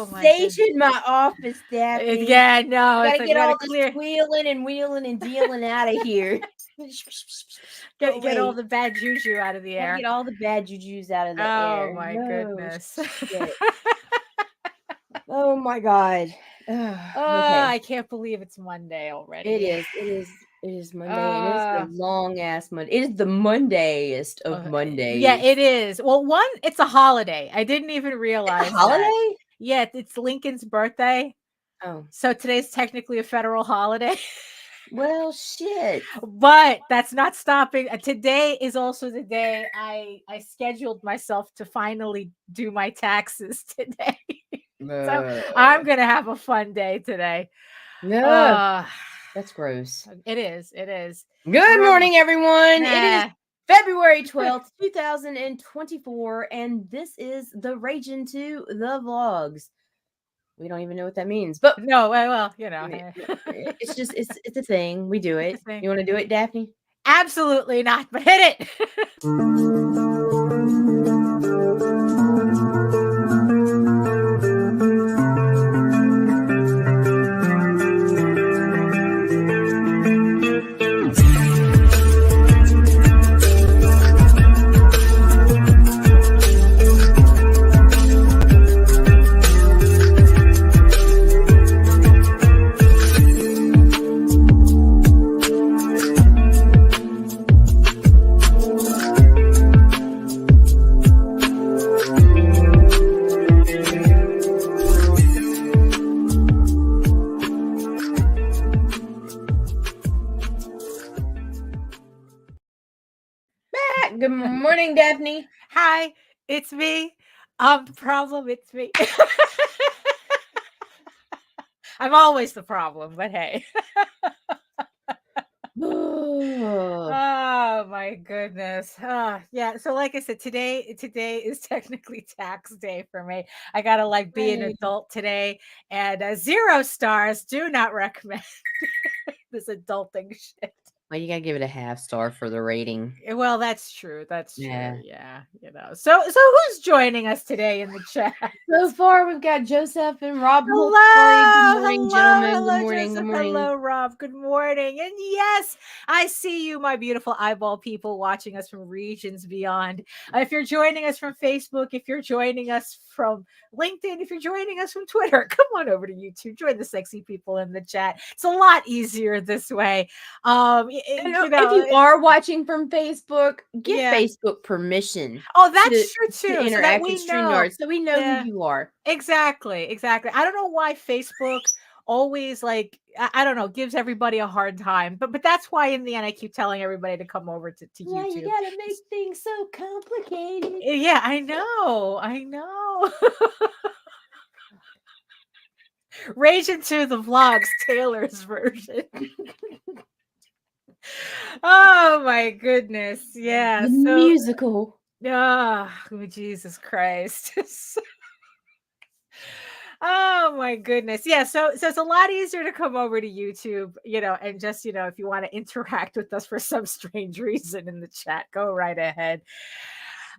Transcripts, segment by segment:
stage in my office, Daphne. Yeah, no. Gotta get all this wheeling and dealing out of here. Get all the bad juju out of the air. Get all the bad jujus out of the air. Oh my goodness. Oh my God. Okay. I can't believe it's Monday already. It is Monday, and it's the long ass Monday. It is the Mondayest of Mondays. Yeah, it is. Well, it's a holiday. I didn't even realize. It's a holiday? That. Yeah, it's Lincoln's birthday. Oh, so today's technically a federal holiday. Well, shit. But that's not stopping. Today is also the day I scheduled myself to finally do my taxes today. So I'm going to have a fun day today. No. That's gross. It is. It is. Good morning, everyone. It is February 12th, 2024, and this is the Rage Into the Vlogs. We don't even know what that means, but no, well, you know, it's just it's a thing. We do it. You want to do it, Daphne? Absolutely not, but hit it. Good morning, Daphne. Hi, it's me. The problem, it's me. I'm always the problem, but hey. Oh my goodness. Yeah. So like I said, today is technically tax day for me. I gotta be an adult today, and 0 stars. Do not recommend this adulting shit. Well, you gotta give it a half star for the rating. Well, that's true. That's true. Yeah. You know. So who's joining us today in the chat? So far, we've got Joseph and Rob. Hello. Good morning, gentlemen. Hello, good morning. Joseph. Good morning. Hello, Rob. Good morning. And yes, I see you, my beautiful eyeball people watching us from regions beyond. If you're joining us from Facebook, if you're joining us from LinkedIn, if you're joining us from Twitter, come on over to YouTube. Join the sexy people in the chat. It's a lot easier this way. If you are watching from Facebook, give Facebook permission. Oh, that's true too. To interact with Streamyard, so we know who you are. Exactly. I don't know why Facebook always I don't know, gives everybody a hard time, but that's why in the end I keep telling everybody to come over to YouTube. Yeah, you gotta make things so complicated. Yeah, I know. Rage Into the Vlogs, Taylor's version. Oh my goodness. Yeah. The musical. Oh, Jesus Christ. Oh my goodness. Yeah. So it's a lot easier to come over to YouTube, and just, if you want to interact with us for some strange reason in the chat, go right ahead.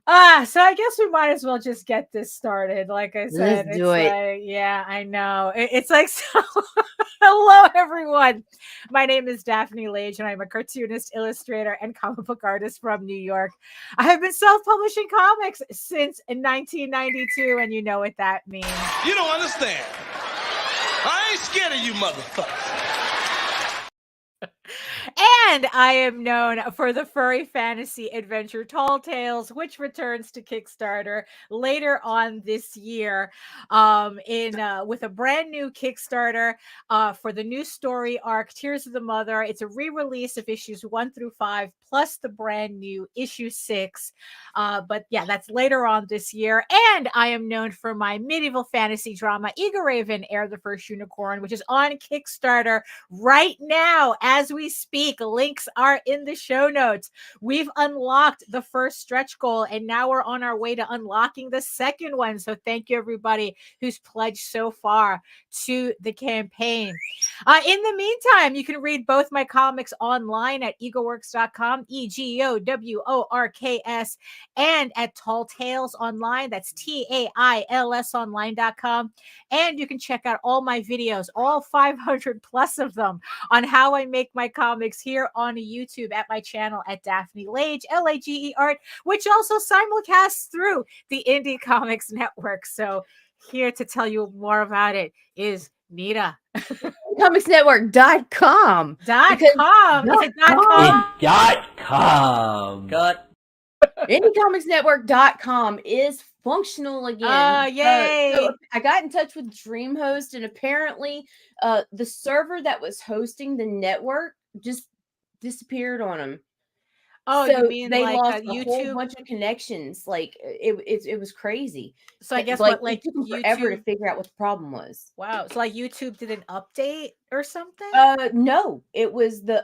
So I guess we might as well just get this started. Like I said, let's do it. Yeah, I know. It's so. Hello, everyone. My name is Daphne Lage, and I'm a cartoonist, illustrator, and comic book artist from New York. I have been self-publishing comics since 1992, and you know what that means. You don't understand. I ain't scared of you, motherfuckers. And I am known for the furry fantasy adventure Tall Tales, which returns to Kickstarter later on this year, with a brand new Kickstarter for the new story arc Tears of the Mother. It's a re-release of issues 1 through 5 plus the brand new issue 6. But yeah, that's later on this year. And I am known for my medieval fantasy drama Eager Raven, Heir the First Unicorn, which is on Kickstarter right now as we speak. speak. Links are in the show notes. We've unlocked the first stretch goal, and now we're on our way to unlocking the second one. So thank you, everybody who's pledged so far to the campaign. In the meantime, you can read both my comics online at egoworks.com, EGOWORKS, and at Tall Tales Online. That's TAILS online.com. And you can check out all my videos, all 500 plus of them, on how I make my comics here on YouTube at my channel at Daphne Lage, Lage Art, which also simulcasts through the Indie Comics Network. So here to tell you more about it is Nita. Comicsnetwork.com. .com. Is it .com. Got IndieComicsNetwork.com is functional again. Yay. So I got in touch with DreamHost, and apparently the server that was hosting the network just disappeared on them. Oh, so you mean they like lost a YouTube? whole bunch of connections. Like it was crazy. So I guess like like it took them YouTube... forever to figure out what the problem was. Wow. So like YouTube did an update or something? No, it was a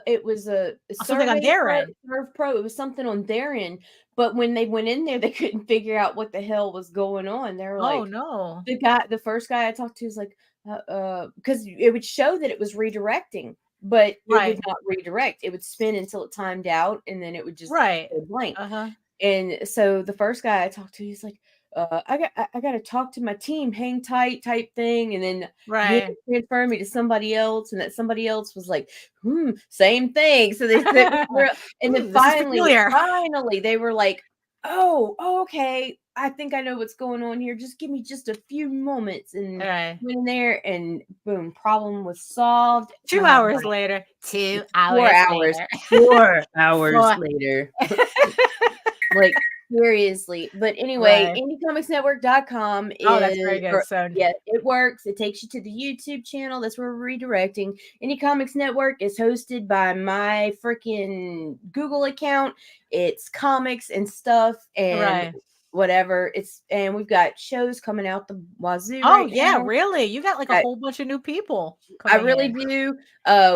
something on their end. Serve Pro. It was something on their end. But when they went in there, they couldn't figure out what the hell was going on. They were like, oh no. The first guy I talked to was like, because it would show that it was redirecting, but it would not redirect. It would spin until it timed out, and then it would just go blank. And so the first guy I talked to, he's like, I got to talk to my team, hang tight type thing, and then he transferred me to somebody else, and that somebody else was like, same thing. So they said, and then finally they were like, oh, okay, I think I know what's going on here. Just give me just a few moments, and went in there, and boom, problem was solved. 2 hours later. 2 hours. 4 hours. Later. 4 hours later. Like seriously. But anyway, IndieComicsNetwork.com is that's very good. So yeah, it works. It takes you to the YouTube channel. That's where we're redirecting. Indie Comics Network is hosted by my freaking Google account. It's comics and stuff and whatever. And we've got shows coming out the wazoo. Oh yeah, really? You got like a whole bunch of new people. I really do.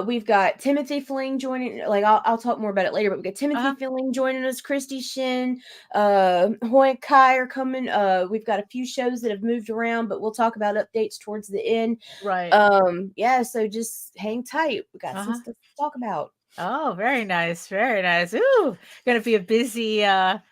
We've got Timothy Fling joining. Like I'll talk more about it later, but we got Timothy Fling joining us. Christie Shinn, Hoi Kai are coming. We've got a few shows that have moved around, but we'll talk about updates towards the end. Yeah. So just hang tight. We got some stuff to talk about. Oh, very nice, very nice. Ooh, gonna be a busy year.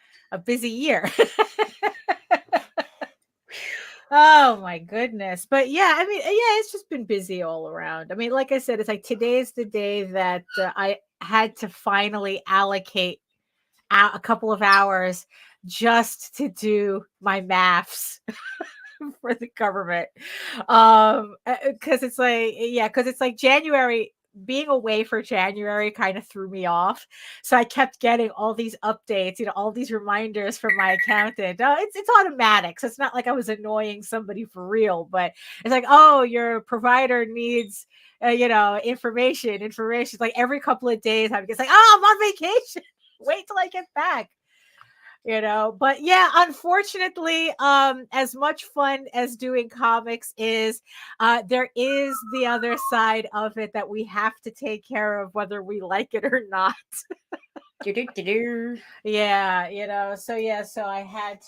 Oh my goodness. But yeah, I mean, it's just been busy all around. I mean, like I said, it's like today's the day that I had to finally allocate a couple of hours just to do my maths for the government. Because it's like January. Being away for January kind of threw me off. So I kept getting all these updates, all these reminders from my accountant. It's automatic. So it's not like I was annoying somebody for real, but it's like, oh, your provider needs, information. It's like every couple of days, I'm just like, oh, I'm on vacation. Wait till I get back. But yeah, unfortunately, as much fun as doing comics is, there is the other side of it that we have to take care of, whether we like it or not. Yeah, so I had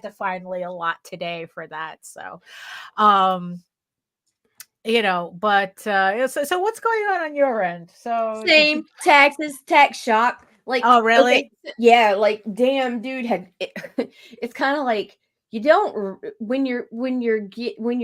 to finally allot today for that. So, but so what's going on your end? So same taxes, tax shock. Like, oh really? Okay, yeah, like damn, dude. It's kind of like you don't when you're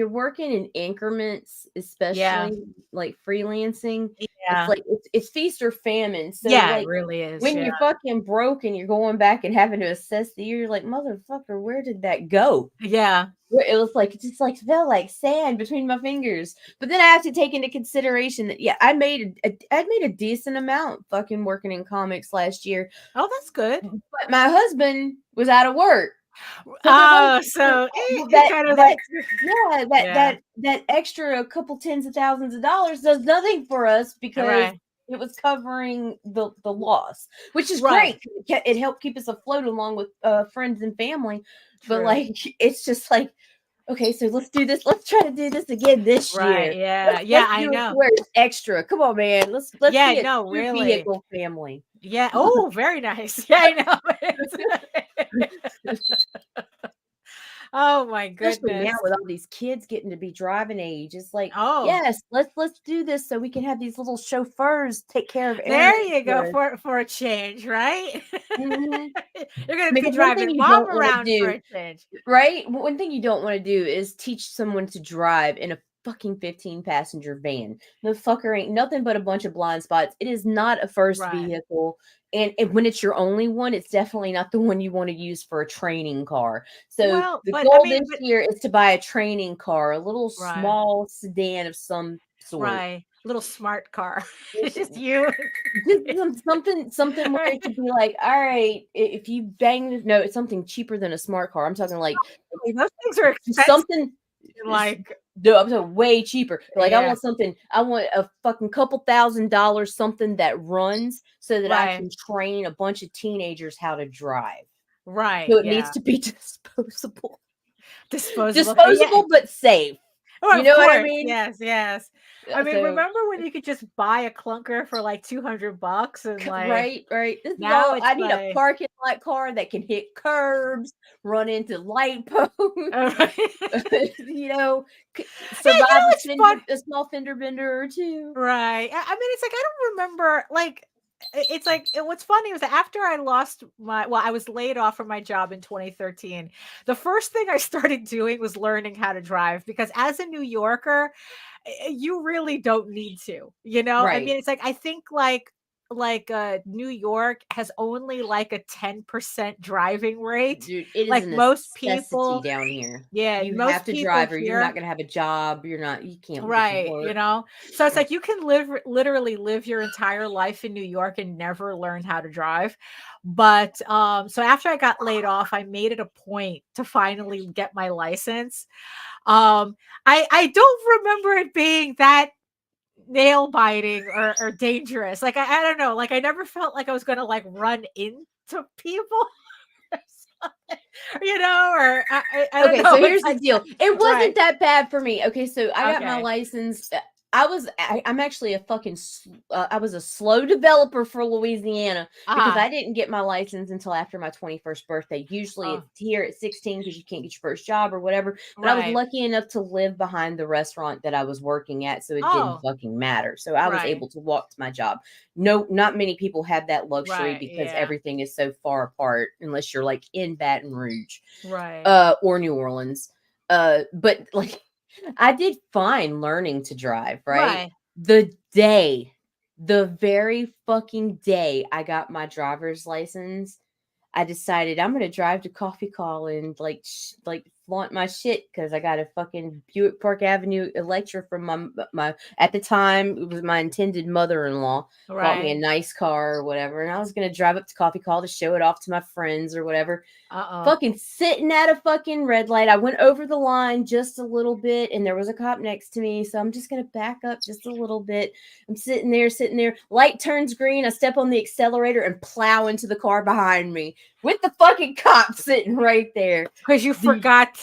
working in increments, especially like freelancing. It's like it's feast or famine. So like, it really is. When you're fucking broke and you're going back and having to assess the year, you're like, motherfucker, where did that go? Yeah. It was like, it just like felt like sand between my fingers. But then I have to take into consideration that I made a decent amount fucking working in comics last year. Oh, that's good. But my husband was out of work. So that extra couple tens of thousands of dollars does nothing for us because it was covering the loss, which is great. It helped keep us afloat along with friends and family. But like, it's just like, okay, so let's do this. Let's try to do this again this year. Yeah. Let's I do know. it where it's extra. Come on, man. Let's be a really vehicle family. Yeah. Oh, very nice. Yeah, I know. Oh my goodness. Especially now with all these kids getting to be driving age. It's like, oh yes, let's do this so we can have these little chauffeurs take care of there you go for a change, right? Mm-hmm. You're gonna be driving mom around for a change. Right? One thing you don't want to do is teach someone to drive in a fucking 15-passenger van. The fucker ain't nothing but a bunch of blind spots. It is not a first vehicle. And when it's your only one, it's definitely not the one you want to use for a training car. So the goal this year is to buy a training car, a little small sedan of some sort. Right. Little smart car. It's just you. Just something where it could be like, all right, if you bang this, no, it's something cheaper than a smart car. I'm talking like those things are expensive. Something like no, I'm talking way cheaper. Like I want a fucking couple $1,000, something that runs so that I can train a bunch of teenagers how to drive. Right. So it needs to be disposable. Disposable, but safe. Oh, you know what I mean? Yes. I mean, remember when you could just buy a clunker for like $200 and like right. Now I need a parking lot car that can hit curbs, run into light posts, survive a small fender bender or two. Right. I mean, it's like I don't remember what's funny was that after I lost I was laid off from my job in 2013. The first thing I started doing was learning how to drive because as a New Yorker, you really don't need to, I mean, it's like, I think like New York has only like a 10% driving rate. Dude, it is like most people down here. Yeah, you have to drive or you're not going to have a job. You can't. Right. So it's like you can literally live your entire life in New York and never learn how to drive. But so after I got laid off, I made it a point to finally get my license. I don't remember it being that nail biting or dangerous. Like I don't know, like I never felt like I was gonna like run into people or I don't know. So here's the deal. It wasn't that bad for me. Okay, so I got my license. I'm actually I was a slow developer for Louisiana because I didn't get my license until after my 21st birthday. Usually it's here at 16 because you can't get your first job or whatever. But I was lucky enough to live behind the restaurant that I was working at, so it didn't fucking matter. So I was able to walk to my job. No, not many people have that luxury because everything is so far apart unless you're like in Baton Rouge. Or New Orleans. But like I did fine learning to drive, right? The very fucking day I got my driver's license, I decided I'm going to drive to Coffee Call and like flaunt my shit because I got a fucking Buick Park Avenue Electra from my at the time it was my intended mother-in-law bought me a nice car or whatever, and I was gonna drive up to Coffee Call to show it off to my friends or whatever. Fucking sitting at a fucking red light, I went over the line just a little bit and there was a cop next to me, so I'm just gonna back up just a little bit. I'm sitting there, light turns green, I step on the accelerator and plow into the car behind me with the fucking cop sitting right there because you forgot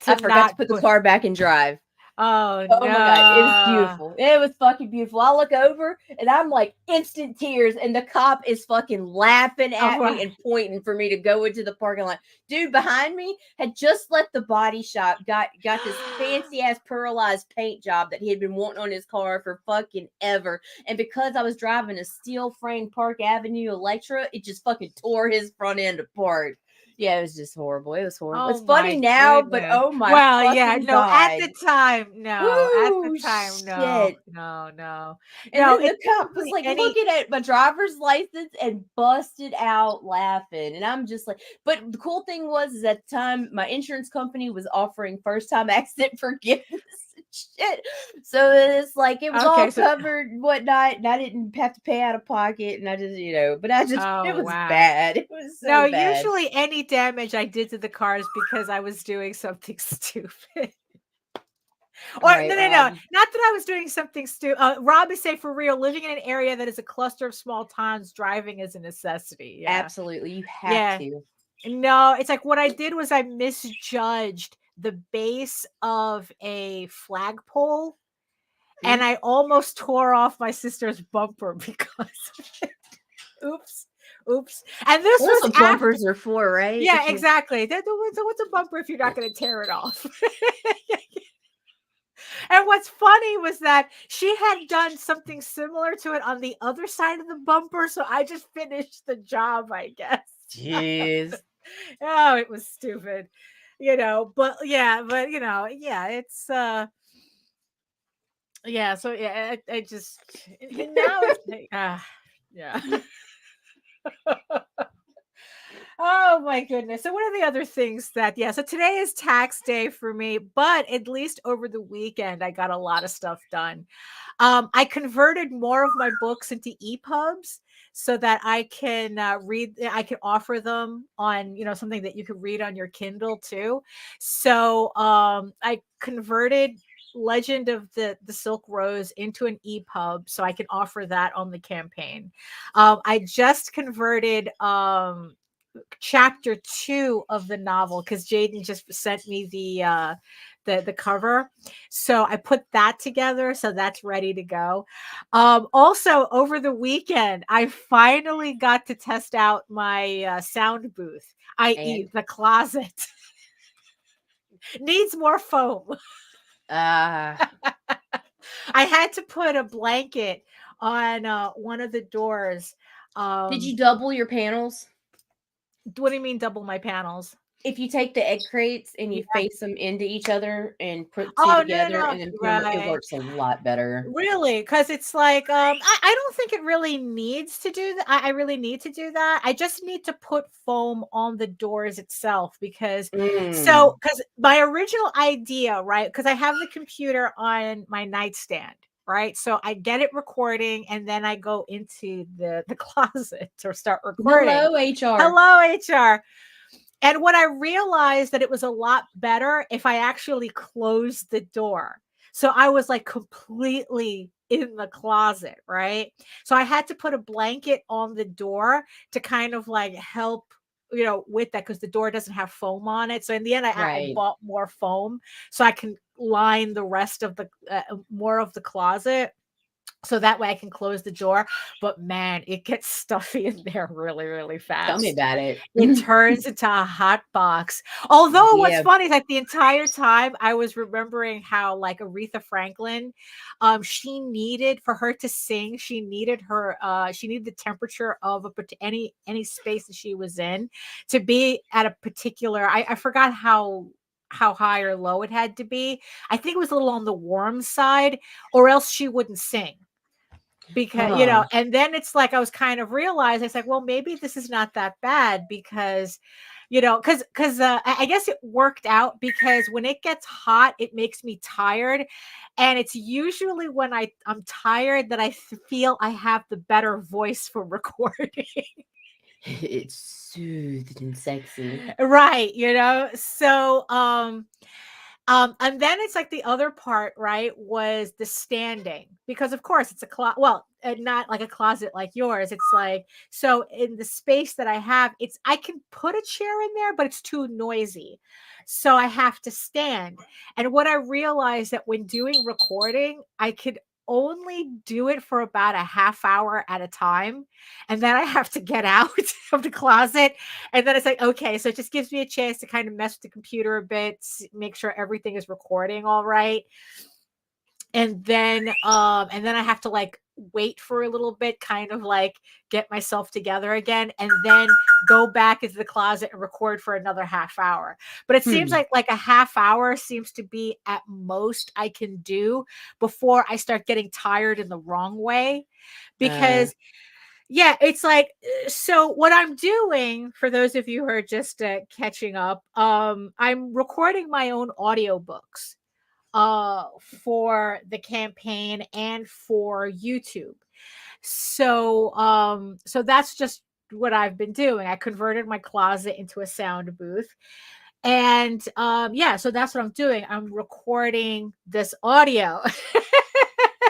I forgot to put the car back and drive. Oh no. My God. It was beautiful. It was fucking beautiful. I look over and I'm like instant tears and the cop is fucking laughing at me and pointing for me to go into the parking lot. Dude behind me had just left the body shop, got this fancy ass pearlized paint job that he had been wanting on his car for fucking ever. And because I was driving a steel frame Park Avenue Electra, it just fucking tore his front end apart. Yeah, it was just horrible. It was horrible. It's funny now, but oh my God. At the time, no. And then the cop was like looking at my driver's license and busted out laughing. And I'm just like, but the cool thing was at the time my insurance company was offering first time accident forgiveness. Shit. So it's like it was all covered and whatnot, and I didn't have to pay out of pocket, and I just, but I just it was bad. It was so bad. Usually any damage I did to the car is because I was doing something stupid. Or no. Not that I was doing something stupid. Rob is saying for real, living in an area that is a cluster of small towns, driving is a necessity. Yeah. Absolutely. You have to. No, it's like what I did was I misjudged the base of a flagpole, and I almost tore off my sister's bumper because of it. Oops. And this was what bumpers are for, right? Yeah, exactly. What's a bumper if you're not going to tear it off? And what's funny was that she had done something similar to it on the other side of the bumper, so I just finished the job, I guess. Jeez. Oh, it was stupid, but it's so I just now it's yeah. Oh my goodness. So what are the other things that, so today is tax day for me, but at least over the weekend, I got a lot of stuff done. I converted more of my books into EPUBs so that I can I can offer them on, something that you could read on your Kindle too. So I converted Legend of the Silk Rose into an EPUB so I can offer that on the campaign. I just converted chapter 2 of the novel because Jaden just sent me the cover, so I put that together, so that's ready to go. Also over the weekend I finally got to test out my sound booth, i.e. the closet. Needs more foam. I had to put a blanket on one of the doors. Did you double your panels? What do you mean double my panels? If you take the egg crates and you face them into each other and put two together, and then it works a lot better. Really? Because it's like I don't think it really needs to do that. I really need to do that. I just need to put foam on the doors itself because my original idea, right? Because I have the computer on my nightstand. Right. So I get it recording and then I go into the closet to start recording. Hello, HR. And when I realized that it was a lot better if I actually closed the door. So I was like completely in the closet. Right. So I had to put a blanket on the door to kind of like help, with that, because the door doesn't have foam on it. So in the end, I bought more foam so I can line the rest of the more of the closet. So that way I can close the door. But man, it gets stuffy in there really, really fast. Tell me about it. It turns into a hot box. Although what's funny is like the entire time I was remembering how like Aretha Franklin, she needed, for her to sing, she needed the temperature of any space that she was in to be at a particular, I forgot how high or low it had to be. I think it was a little on the warm side, or else she wouldn't sing. Because and then it's like I was kind of realizing, it's like, well, maybe this is not that bad because I guess it worked out because when it gets hot it makes me tired, and it's usually when I'm tired that I feel I have the better voice for recording. It's soothed and sexy, right? So and then it's like the other part, right, was the standing, because of course it's not like a closet like yours. It's like, so in the space that I have, I can put a chair in there, but it's too noisy. So I have to stand. And what I realized that when doing recording, I could only do it for about a half hour at a time, and then I have to get out of the closet, and then it's like, okay, so it just gives me a chance to kind of mess with the computer a bit, make sure everything is recording all right, and then I have to like wait for a little bit, kind of like get myself together again, and then go back into the closet and record for another half hour. But it seems like a half hour seems to be at most I can do before I start getting tired in the wrong way, because it's like, so what I'm doing, for those of you who are just catching up, I'm recording my own audiobooks for the campaign and for YouTube. So that's just what I've been doing. I converted my closet into a sound booth. And so that's what I'm doing. I'm recording this audio.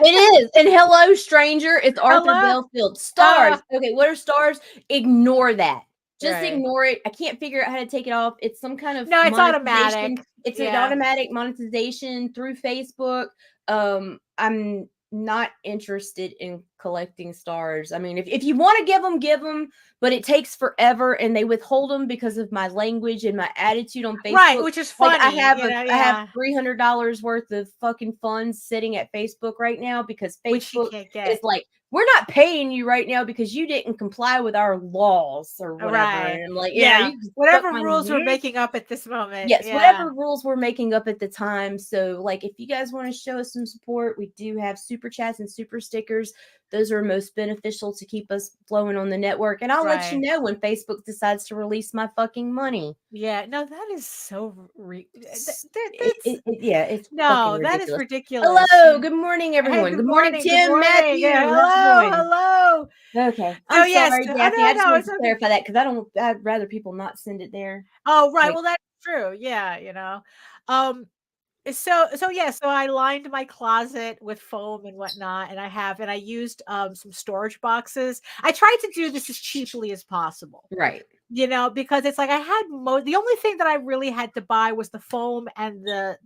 It is. And hello, stranger. It's Arthur Belfield. Stars. Okay, what are stars? Ignore that. Just ignore it. I can't figure out how to take it off. It's some kind of it's automatic. It's an automatic monetization through Facebook. I'm not interested in collecting stars. I mean, if you want to give them, but it takes forever, and they withhold them because of my language and my attitude on Facebook. Right, which is funny. Like I have $300 worth of fucking funds sitting at Facebook right now because Facebook is like, we're not paying you right now because you didn't comply with our laws or whatever. Right. And I'm like, whatever rules we're making up at this moment. Yes, whatever rules we're making up at the time. So, like, if you guys want to show us some support, we do have super chats and super stickers. Those are most beneficial to keep us flowing on the network. And I'll let you know when Facebook decides to release my fucking money. Yeah, no, that is so it's that is ridiculous. Hello, good morning, everyone. Hey, good morning, Tim, good Matthew. Yeah, hello. Okay. I'm sorry, Daphne. I just wanted to clarify that because I'd rather people not send it there. Oh, right. Well, that's true. Yeah, you know. So I lined my closet with foam and whatnot, and I used some storage boxes. I tried to do this as cheaply as possible. Right. You know, because it's like I had the only thing that I really had to buy was the foam and the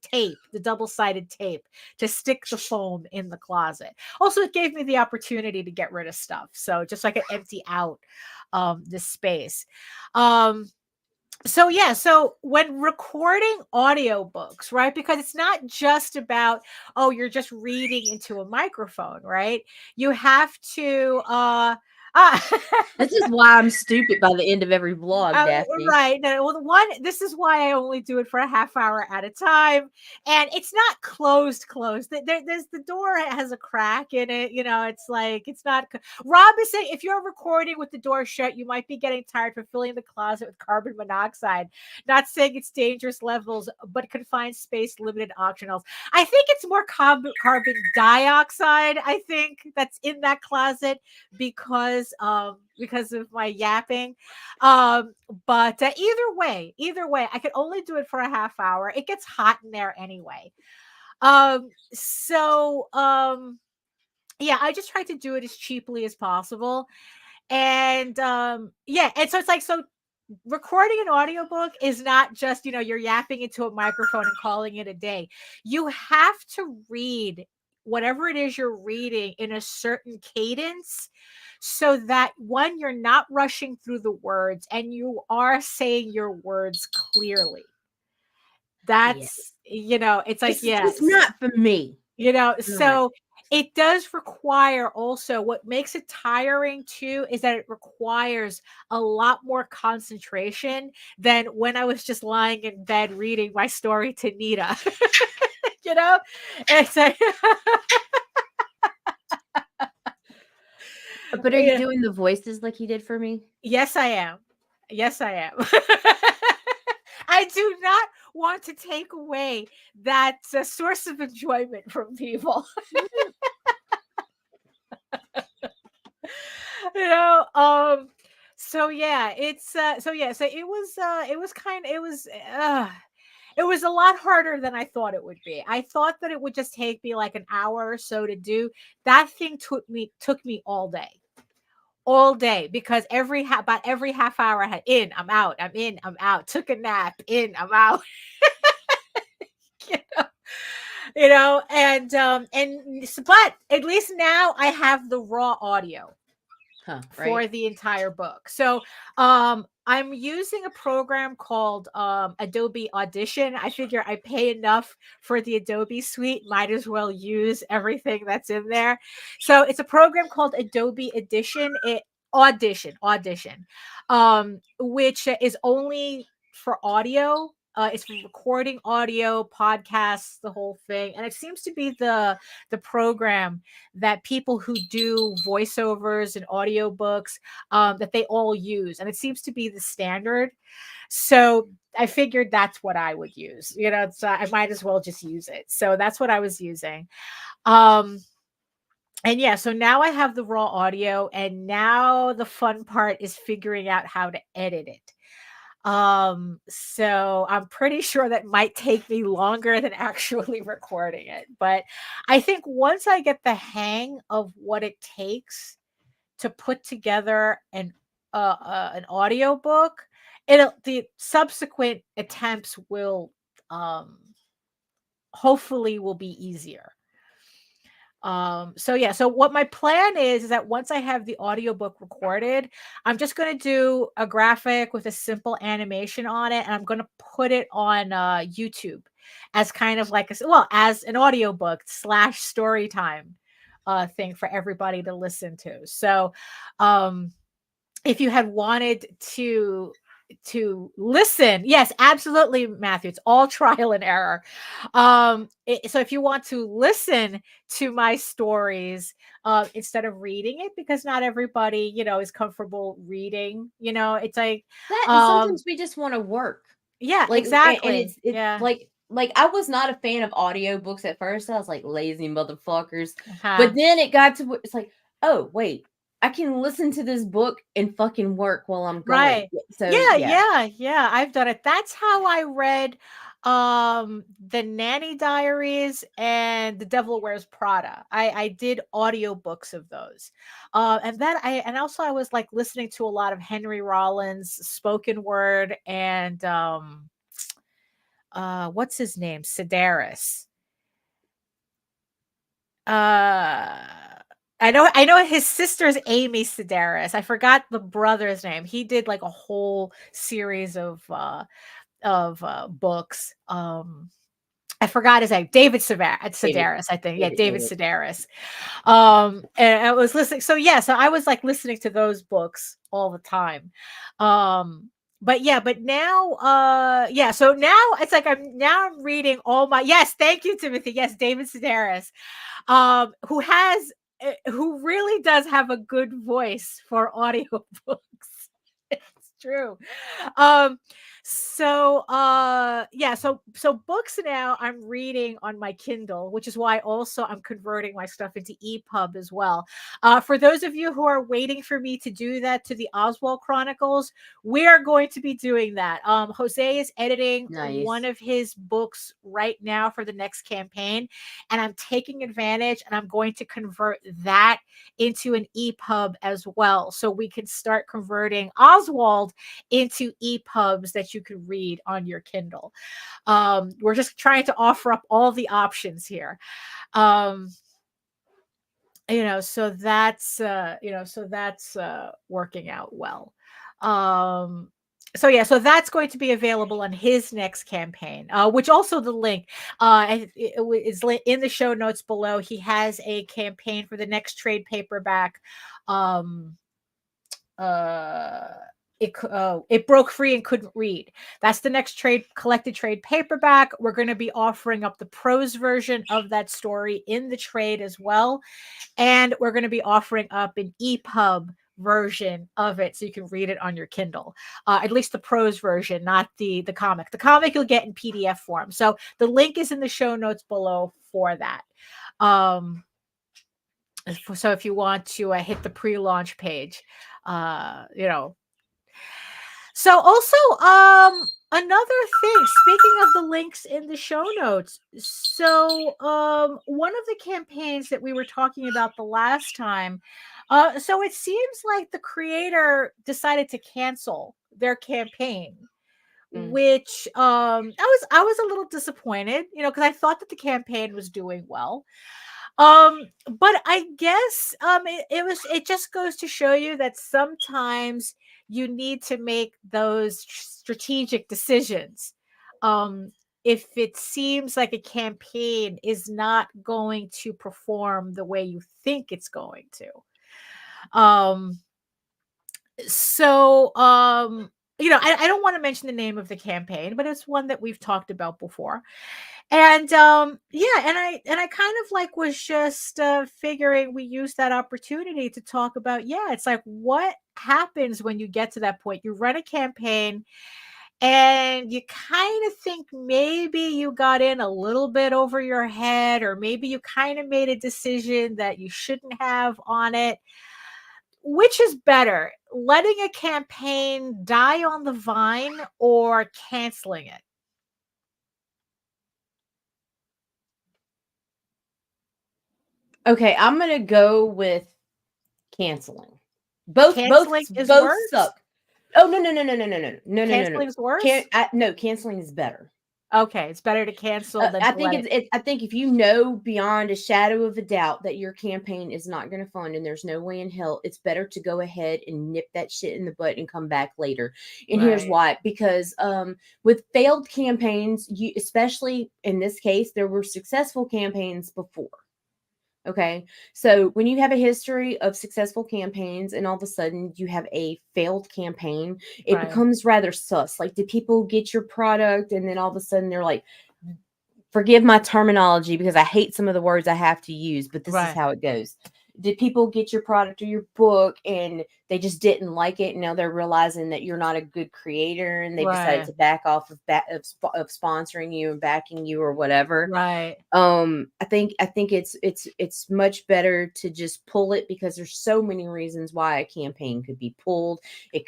tape, the double-sided tape to stick the foam in the closet. Also, it gave me the opportunity to get rid of stuff. So just so I could empty out this space. So when recording audiobooks, right? Because it's not just about, you're just reading into a microphone, right? You have to this is why I'm stupid by the end of every vlog, Daphne. Right. No, well, this is why I only do it for a half hour at a time. And it's not closed. There's the door has a crack in it. You know, it's like, it's not. Rob is saying if you're recording with the door shut, you might be getting tired from filling the closet with carbon monoxide. Not saying it's dangerous levels, but confined space, limited optionals. I think it's more carbon dioxide, I think, that's in that closet because of my yapping. But either way, I could only do it for a half hour. It gets hot in there anyway. I just tried to do it as cheaply as possible. And and so it's like, so recording an audiobook is not just, you're yapping into a microphone and calling it a day. You have to read whatever it is you're reading in a certain cadence, so that one, you're not rushing through the words and you are saying your words clearly. That's, it's like, it's not for me. So it does require also, what makes it tiring too, is that it requires a lot more concentration than when I was just lying in bed reading my story to Nita. It's like But are you doing the voices like you did for me? Yes, I am. I do not want to take away that source of enjoyment from people. It was a lot harder than I thought it would be. I thought that it would just take me like an hour or so to do. That thing took me all day, because about every half hour I had I'm out, took a nap, I'm out. But at least now I have the raw audio for the entire book. So I'm using a program called Adobe Audition. I figure I pay enough for the Adobe suite, might as well use everything that's in there. So it's a program called Adobe Audition, which is only for audio. It's for recording audio, podcasts, the whole thing. And it seems to be the program that people who do voiceovers and audiobooks, that they all use. And it seems to be the standard. So I figured that's what I would use. So I might as well just use it. So that's what I was using. So now I have the raw audio, and now the fun part is figuring out how to edit it. So I'm pretty sure that might take me longer than actually recording it. But I think once I get the hang of what it takes to put together an audiobook, the subsequent attempts will hopefully will be easier. So yeah, so what my plan is that once I have the audiobook recorded, I'm just going to do a graphic with a simple animation on it, and I'm going to put it on YouTube as kind of like as an audiobook / story time thing for everybody to listen to. So if you had wanted to listen, yes, absolutely, Matthew, it's all trial and error. So if you want to listen to my stories instead of reading it, because not everybody is comfortable reading, it's like that, and sometimes we just want to work. Yeah, like, exactly. And it's like I was not a fan of audiobooks at first. I was like, lazy motherfuckers. But then it got to, it's like, oh wait, I can listen to this book and fucking work while I'm going. Right. So yeah, I've done it. That's how I read the Nanny Diaries and The Devil Wears Prada. I did audiobooks of those. And then I was like listening to a lot of Henry Rollins spoken word and what's his name? Sedaris. I know his sister's Amy Sedaris. I forgot the brother's name. He did like a whole series of books. I forgot his name. David Sedaris, I think. Yeah, David Sedaris. And I was listening. So yeah, so I was like listening to those books all the time. But now, so now it's like I'm reading all my, yes, thank you, Timothy. Yes, David Sedaris, who really does have a good voice for audiobooks. It's true. So books now I'm reading on my Kindle, which is why also I'm converting my stuff into EPUB as well. For those of you who are waiting for me to do that to the OSWALD Chronicles, we are going to be doing that. Jose is editing one of his books right now for the next campaign, and I'm taking advantage and I'm going to convert that into an EPUB as well, so we can start converting OSWALD into EPUBs that you can read on your Kindle. We're just trying to offer up all the options here. So that's working out well. So that's going to be available on his next campaign, which also the link is in the show notes below. He has a campaign for the next trade paperback. It broke free and couldn't read. That's the next collected trade paperback. We're going to be offering up the prose version of that story in the trade as well, and we're going to be offering up an EPUB version of it so you can read it on your Kindle. At least the prose version, not the comic. The comic you'll get in PDF form. So the link is in the show notes below for that. So if you want to hit the pre-launch page, So also, another thing, speaking of the links in the show notes. So, one of the campaigns that we were talking about the last time, so it seems like the creator decided to cancel their campaign, which I was a little disappointed, because I thought that the campaign was doing well. But I guess it just goes to show you that sometimes you need to make those strategic decisions. If it seems like a campaign is not going to perform the way you think it's going to. I don't want to mention the name of the campaign, but it's one that we've talked about before. And and I kind of like was just figuring we use that opportunity to talk about, it's like, what happens when you get to that point? You run a campaign and you kind of think maybe you got in a little bit over your head, or maybe you kind of made a decision that you shouldn't have on it. Which is better, letting a campaign die on the vine or canceling it? Okay, I'm gonna go with canceling. Both suck. Oh, no. Canceling's worse? No, canceling is better. Okay, it's better to cancel than I think I think if you know beyond a shadow of a doubt that your campaign is not going to fund and there's no way in hell, it's better to go ahead and nip that shit in the butt and come back later. And here's why: because with failed campaigns, you, especially in this case, there were successful campaigns before. Okay. So when you have a history of successful campaigns and all of a sudden you have a failed campaign, it becomes rather sus. Like, did people get your product? And then all of a sudden they're like, forgive my terminology because I hate some of the words I have to use, but this is how it goes. Did people get your product or your book and they just didn't like it? And now they're realizing that you're not a good creator and they decided to back off of sponsoring you and backing you or whatever. Right. I think it's much better to just pull it because there's so many reasons why a campaign could be pulled. It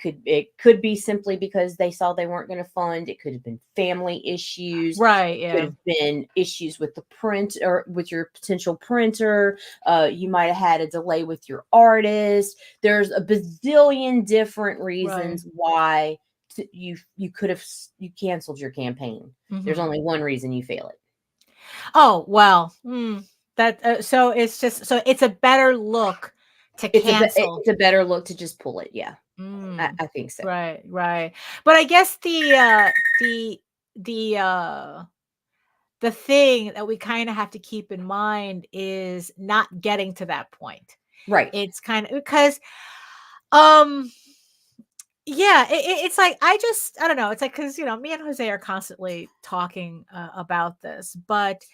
could be simply because they saw they weren't going to fund. It could have been family issues. Right. It could have been issues with the print or with your potential printer. You might have had a delay with your artist. There's a bazillion different reasons why you canceled your campaign. There's only one reason you fail it. Oh, well, that so it's just so it's a better look to cancel. It's a better look to just pull it. Yeah. I think so. Right. But I guess the thing that we kind of have to keep in mind is not getting to that point. Right. It's kind of because it's like I don't know. It's like because me and Jose are constantly talking about this, but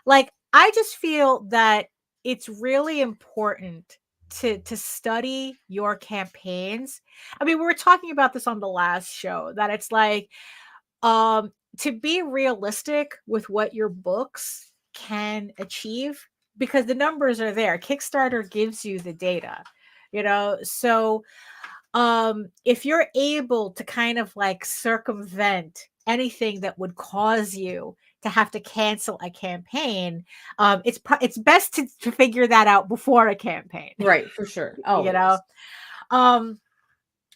like I just feel that it's really important to study your campaigns. I mean, we were talking about this on the last show that it's like to be realistic with what your books can achieve because the numbers are there. Kickstarter gives you the data, so if you're able to kind of like circumvent anything that would cause you to have to cancel a campaign, it's best to figure that out before a campaign. Right, for sure.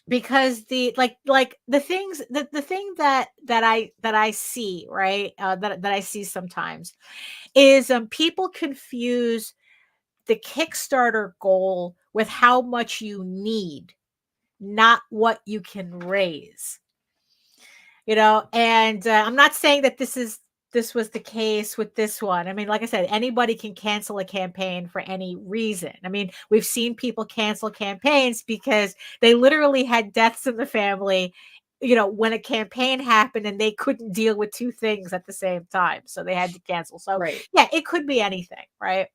Because the things the thing that I see, right, that I see sometimes is people confuse the Kickstarter goal with how much you need, not what you can raise. And I'm not saying that this was the case with this one. I mean, like I said, anybody can cancel a campaign for any reason. I mean, we've seen people cancel campaigns because they literally had deaths in the family, when a campaign happened and they couldn't deal with two things at the same time. So they had to cancel. So yeah, it could be anything, right?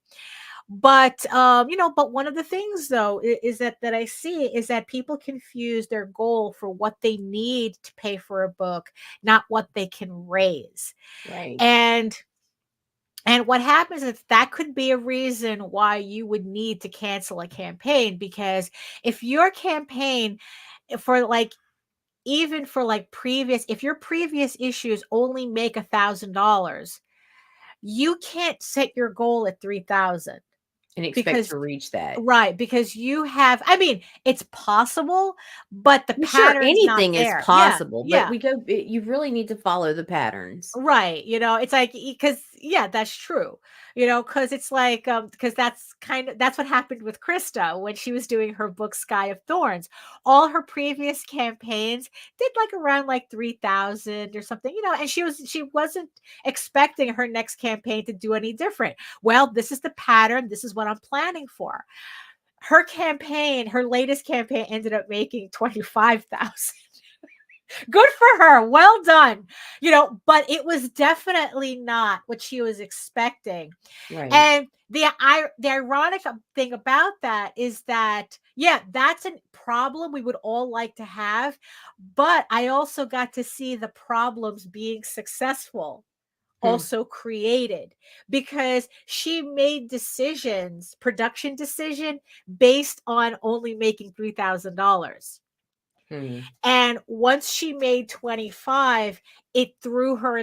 But but one of the things though is that I see is that people confuse their goal for what they need to pay for a book, not what they can raise. Right. And what happens is that could be a reason why you would need to cancel a campaign, because if your campaign for like even for like if your previous issues only make $1,000, you can't set your goal at 3,000. And expect to reach that. Right, because you have, I mean, it's possible, but the pattern anything is possible, but you really need to follow the patterns. Right. It's like, because that's true, because it's like, because that's what happened with Krista when she was doing her book, Sky of Thorns. All her previous campaigns did like around like 3,000 or something, and she wasn't expecting her next campaign to do any different. Well, this is the pattern. This is what I'm planning for. Her latest campaign ended up making 25,000. Good for her. Well done. But it was definitely not what she was expecting. Right. And the ironic thing about that is that, that's a problem we would all like to have. But I also got to see the problems being successful also created, because she made production decision based on only making $3,000. And once she made 25, it threw her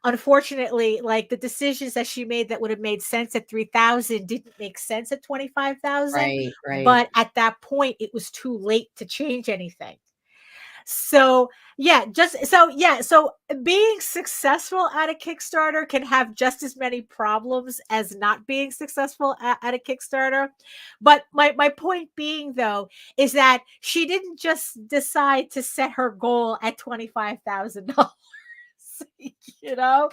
unfortunately, like the decisions that she made that would have made sense at 3,000 didn't make sense at 25,000. Right. But at that point, it was too late to change anything. So being successful at a Kickstarter can have just as many problems as not being successful at a Kickstarter. But my point being, though, is that she didn't just decide to set her goal at $25,000. You know,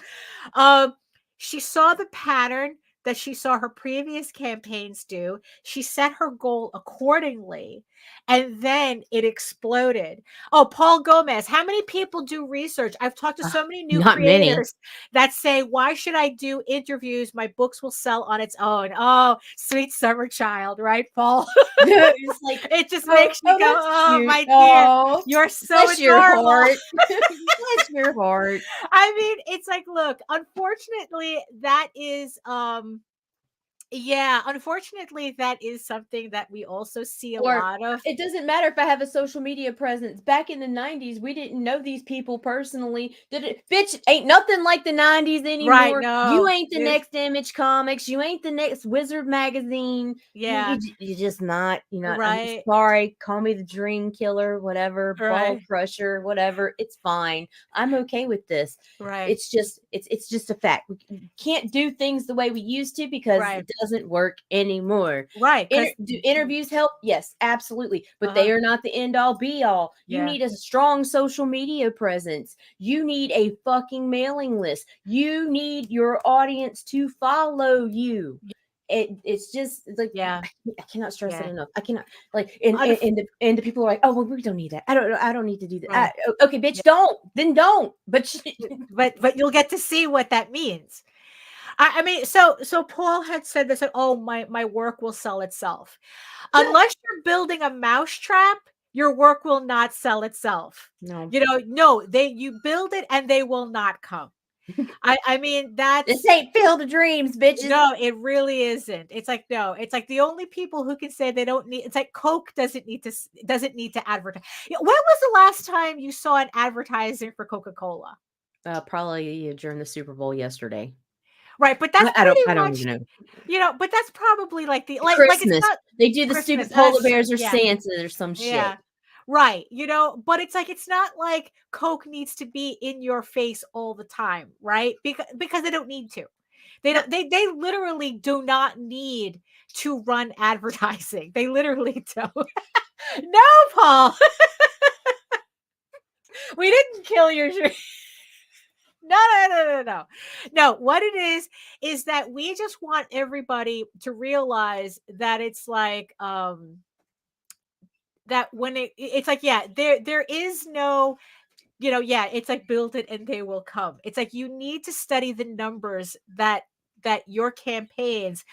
she saw the pattern that she saw her previous campaigns do. She set her goal accordingly, and then it exploded. Oh, Paul Gomez, how many people do research? I've talked to so many new creators that say, why should I do interviews? My books will sell on its own. Oh, sweet summer child, right, Paul? It's like, it just makes you go, oh, cute. my dear, you're so Bless your adorable. heart. Bless your heart. I mean, it's like, look, unfortunately, that is unfortunately, that is something that we also see a lot of. It doesn't matter if I have a social media presence. Back in the 90s, we didn't know these people personally. Bitch, ain't nothing like the 90s anymore. Right, no. You ain't the next Image Comics. You ain't the next Wizard Magazine. Yeah. You're just not, right. I'm sorry. Call me the Dream Killer, whatever, Ball Crusher, whatever. It's fine. I'm okay with this. Right. It's just a fact. We can't do things the way we used to because it doesn't work anymore. Right. Do interviews help? Yes, absolutely. But they are not the end all be all. You need a strong social media presence. You need a fucking mailing list. You need your audience to follow you. It's like, I cannot stress it enough. I cannot, like, and the people are like, oh, well, we don't need that. I don't need to do that. Okay, bitch, don't. But you'll get to see what that means. I mean, so Paul had said this, oh, my work will sell itself. Unless you're building a mousetrap, your work will not sell itself. No. You build it and they will not come. I mean, this ain't Field of Dreams, bitches. No, it really isn't. It's like, no, it's like the only people who can say they don't need, it's like Coke doesn't need to advertise. When was the last time you saw an advertising for Coca-Cola? Probably during the Super Bowl yesterday. Right, but that's I don't even know. But that's probably like the Christmas. Like it's not, they do the Christmas, stupid polar bears or Santa or some shit. Yeah. Right, but it's like, it's not like Coke needs to be in your face all the time, right? Because they don't need to. They literally do not need to run advertising. They literally don't. No, Paul. We didn't kill your dream. No. What it is that we just want everybody to realize that it's like that when it's like, there is no, it's like build it and they will come. It's like you need to study the numbers that your campaigns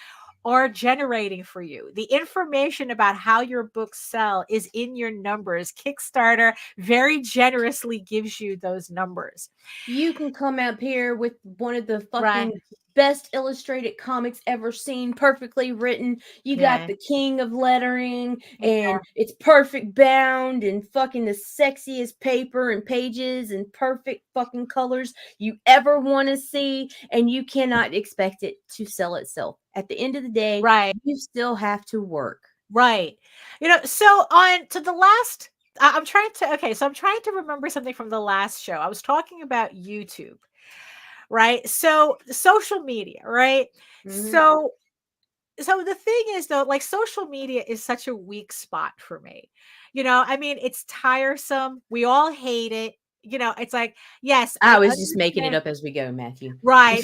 are generating for you. The information about how your books sell is in your numbers. Kickstarter very generously gives you those numbers. You can come up here with one of the fucking best illustrated comics ever seen, perfectly written. You got the king of lettering, and it's perfect bound and fucking the sexiest paper and pages and perfect fucking colors you ever want to see, and you cannot expect it to sell itself. At the end of the day, you still have to work. Right. So on to the last, I'm trying to remember something from the last show. I was talking about YouTube. Right. So social media, right? Mm-hmm. So the thing is, though, like, social media is such a weak spot for me. I mean, it's tiresome. We all hate it. It's like, yes. I was just making it up as we go, Matthew. Right.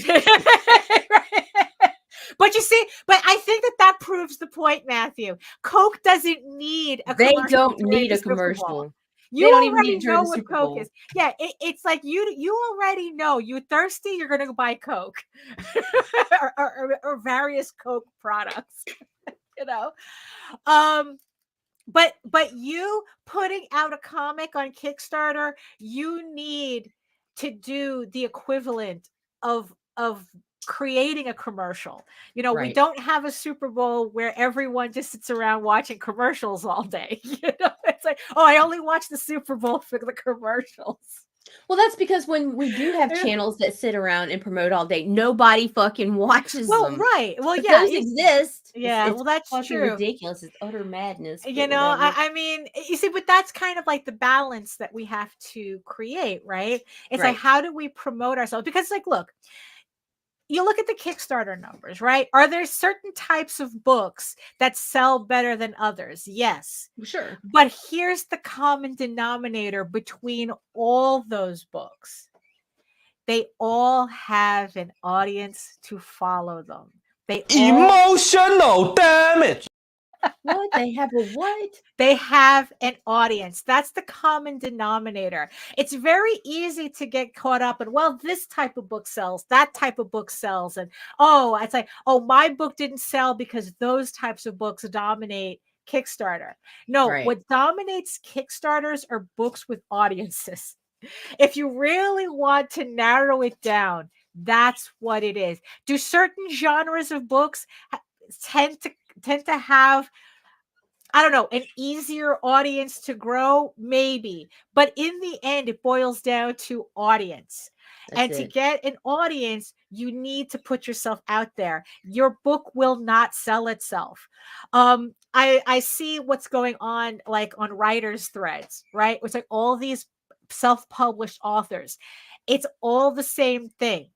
But you see, I think that proves the point, Matthew. Coke doesn't need a commercial. They don't need a commercial. You already know what Coke is. Yeah, it's like you already know. You thirsty, you're going to buy Coke or various Coke products, But you putting out a comic on Kickstarter, you need to do the equivalent of creating a commercial. We don't have a Super Bowl where everyone just sits around watching commercials all day. It's like, oh, I only watch the Super Bowl for the commercials. Well, that's because when we do have channels that sit around and promote all day, nobody fucking watches them. Right. Well, but yeah. those exist. Yeah. It's that's fucking true. ridiculous. It's utter madness. I mean, you see, but that's kind of like the balance that we have to create, right? It's like, how do we promote ourselves? Because, like, look, you look at the Kickstarter numbers, right? Are there certain types of books that sell better than others? Yes. Sure. But here's the common denominator between all those books. They all have an audience to follow them. Emotional damage. What? They have a what? They have an audience. That's the common denominator. It's very easy to get caught up in, well, this type of book sells, that type of book sells. And, it's like, my book didn't sell because those types of books dominate Kickstarter. No, what dominates Kickstarters are books with audiences. If you really want to narrow it down, that's what it is. Do certain genres of books tend to have, I don't know, an easier audience to grow? Maybe. But in the end, it boils down to audience. To get an audience, you need to put yourself out there. Your book will not sell itself. I see what's going on, like on writers' threads, right? It's like all these self-published authors. It's all the same thing.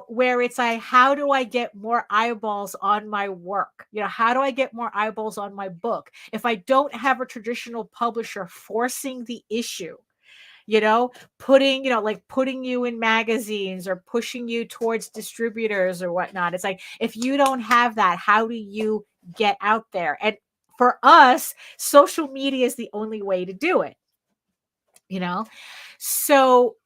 Where it's like, how do I get more eyeballs on my work? How do I get more eyeballs on my book? If I don't have a traditional publisher forcing the issue, putting you in magazines or pushing you towards distributors or whatnot. It's like, if you don't have that, how do you get out there? And for us, social media is the only way to do it, So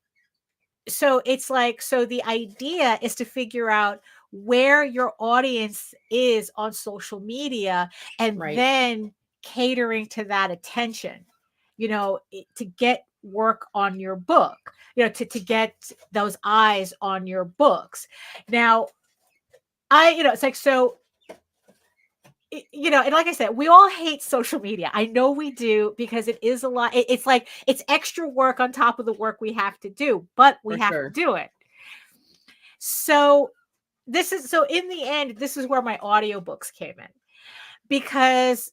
it's like, the idea is to figure out where your audience is on social media and then catering to that attention, to get work on your book, to get those eyes on your books. Now, it's like, and like I said, we all hate social media. I know we do, because it is a lot. It's like, it's extra work on top of the work we have to do, but we have to do it. So in the end, this is where my audiobooks came in, because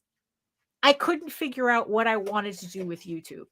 I couldn't figure out what I wanted to do with YouTube,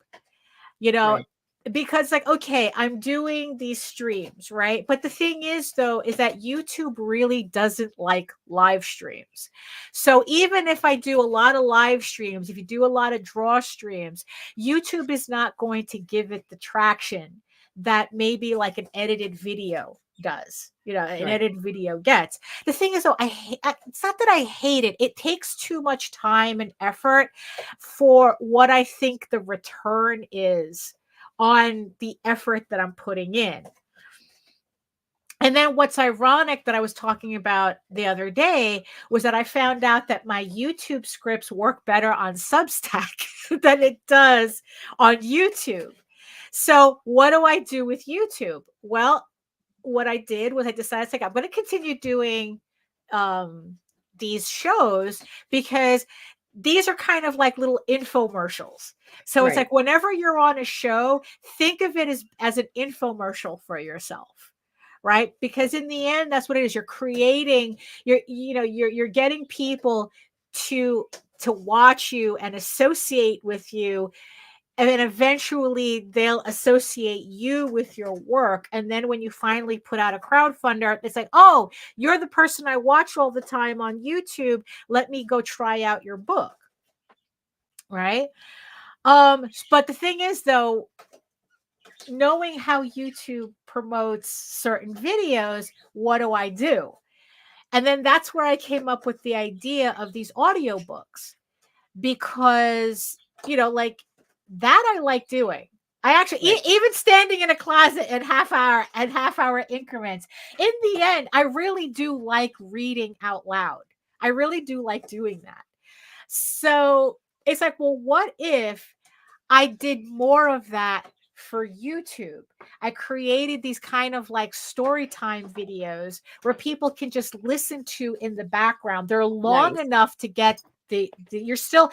because, like, okay, I'm doing these streams, right? But the thing is, though, is that YouTube really doesn't like live streams. So even if I do a lot of live streams, if you do a lot of draw streams, YouTube is not going to give it the traction that maybe like an edited video does, an edited video gets. The thing is, though, it's not that I hate it. It takes too much time and effort for what I think the return is on the effort that I'm putting in. And then what's ironic that I was talking about the other day was that I found out that my YouTube scripts work better on Substack than it does on YouTube. So what do I do with YouTube? Well, what I did was I decided, like, I'm going to continue doing these shows, because these are kind of like little infomercials. So it's like, whenever you're on a show, think of it as an infomercial for yourself, right? Because in the end, that's what it is. You're creating, you're getting people to watch you and associate with you. And then eventually they'll associate you with your work. And then when you finally put out a crowdfunder, it's like, oh, you're the person I watch all the time on YouTube. Let me go try out your book. Right? But the thing is, though, knowing how YouTube promotes certain videos, what do I do? And then that's where I came up with the idea of these audiobooks, because, like, that I like doing. I actually, even standing in a closet in half hour increments, in the end, I really do like reading out loud. I really do like doing that. So it's like, well, what if I did more of that for YouTube? I created these kind of like story time videos where people can just listen to in the background. They're long enough to get it's still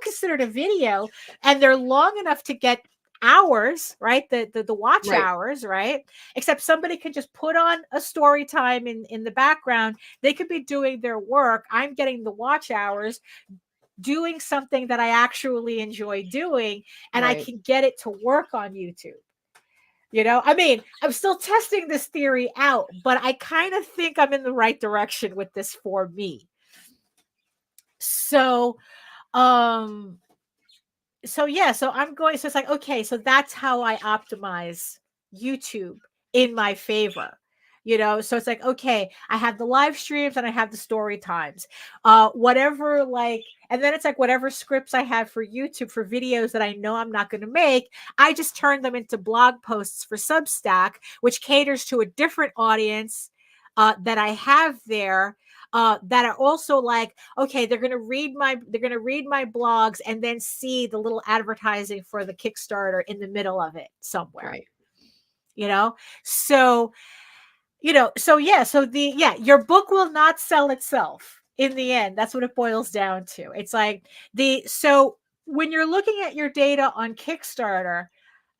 considered a video, and they're long enough to get hours, right? The watch hours, right? Except somebody can just put on a story time in the background. They could be doing their work. I'm getting the watch hours, doing something that I actually enjoy doing, and I can get it to work on YouTube. You know, I mean, I'm still testing this theory out, but I kind of think I'm in the right direction with this for me. So, so I'm going, so it's like, okay, so that's how I optimize YouTube in my favor. You know, so it's like, okay, I have the live streams and I have the story times, whatever, like, and then it's like whatever scripts I have for YouTube for videos that I know I'm not going to make, I just turn them into blog posts for Substack, which caters to a different audience that I have there. That are also like, okay, they're gonna read my blogs and then see the little advertising for the Kickstarter in the middle of it somewhere. You know, so your book will not sell itself in the end. That's what it boils down to. It's like so when you're looking at your data on Kickstarter,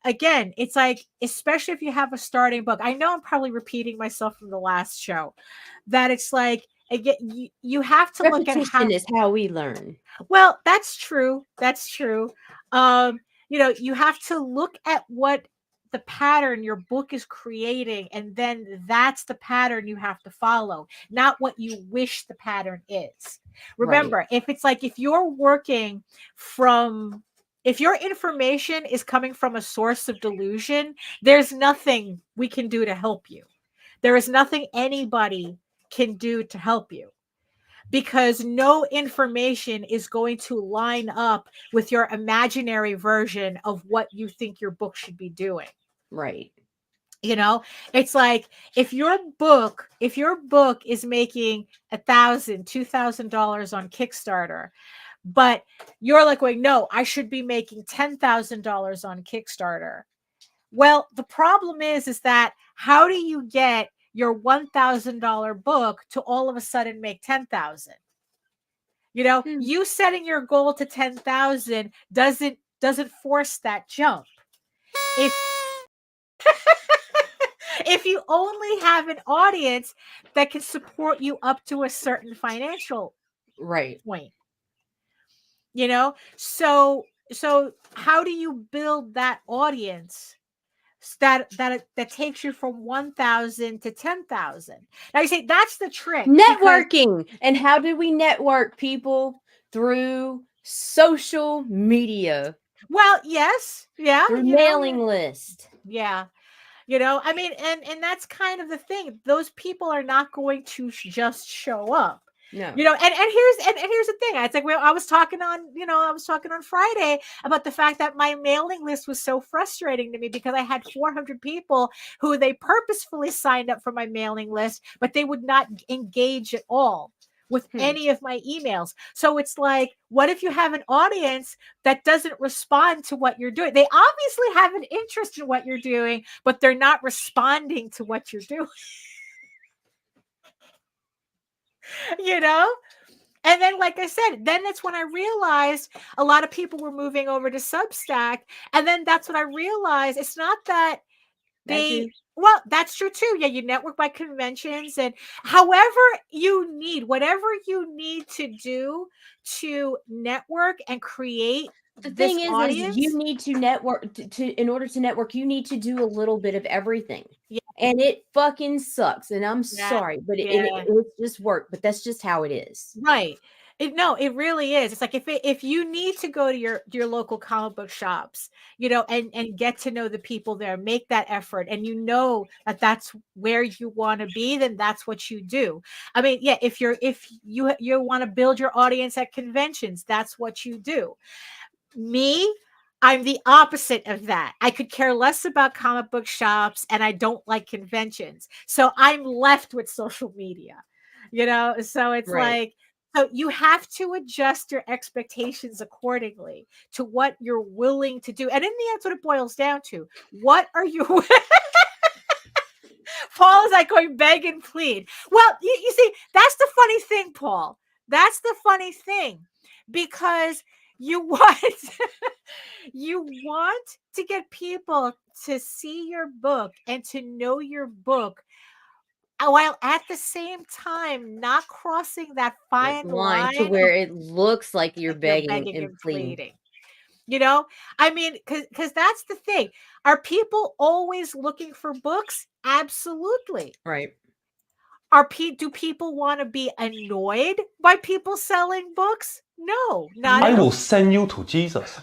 again, it's like, especially if you have a starting book, I know I'm probably repeating myself from the last show, that it's like, again, you have to look at how is how we learn. Well, that's true. That's true. You have to look at what the pattern your book is creating, and then that's the pattern you have to follow, not what you wish the pattern is. Remember, if it's like, if you're working from, if your information is coming from a source of delusion, there's nothing we can do to help you. There is nothing anybody can do to help you, because no information is going to line up with your imaginary version of what you think your book should be doing. Right. You know, it's like, if your book is making $1,000, $2,000 on Kickstarter, but you're like going, no, I should be making $10,000 on Kickstarter. Well, the problem is that how do you get your $1,000 book to all of a sudden make 10,000? You know, you setting your goal to 10,000 doesn't force that jump. If you only have an audience that can support you up to a certain financial point, you know, so how do you build that audience that takes you from 1,000 to 10,000? Now you say that's the trick. Networking. And how do we network, people? Through social media. Well, yes. Yeah. Through mailing list. Yeah. You know, I mean, and that's kind of the thing. Those people are not going to just show up. No. You know, and here's the thing. It's like, well, I was talking on Friday about the fact that my mailing list was so frustrating to me, because I had 400 people who they purposefully signed up for my mailing list, but they would not engage at all with any of my emails. So it's like, what if you have an audience that doesn't respond to what you're doing? They obviously have an interest in what you're doing, but they're not responding to what you're doing. You know? And then, like I said, then that's when I realized a lot of people were moving over to Substack. And then that's when I realized it's not that well, that's true too. Yeah, you network by conventions, and whatever you need to do to network and create. The thing is you need to network in order to network, you need to do a little bit of everything. Yeah. And it fucking sucks. And I'm sorry, but it's just work, but that's just how it is. Right. It really is. It's like, if you need to go to your local comic book shops, you know, and get to know the people there, make that effort, and you know that that's where you want to be, then that's what you do. I mean, yeah, if you want to build your audience at conventions, that's what you do. Me, I'm the opposite of that. I could care less about comic book shops, and I don't like conventions. So I'm left with social media, you know? So it's like, so you have to adjust your expectations accordingly to what you're willing to do. And in the end, that's what it boils down to. What are you? Paul is like going beg and plead. Well, you see, that's the funny thing, Paul. That's the funny thing, because you want you want to get people to see your book and to know your book, while at the same time not crossing that fine line to where it looks like you're begging and pleading. You know, I mean, because that's the thing. Are people always looking for books? Absolutely. Right. Do people want to be annoyed by people selling books? No, not I will send you to Jesus.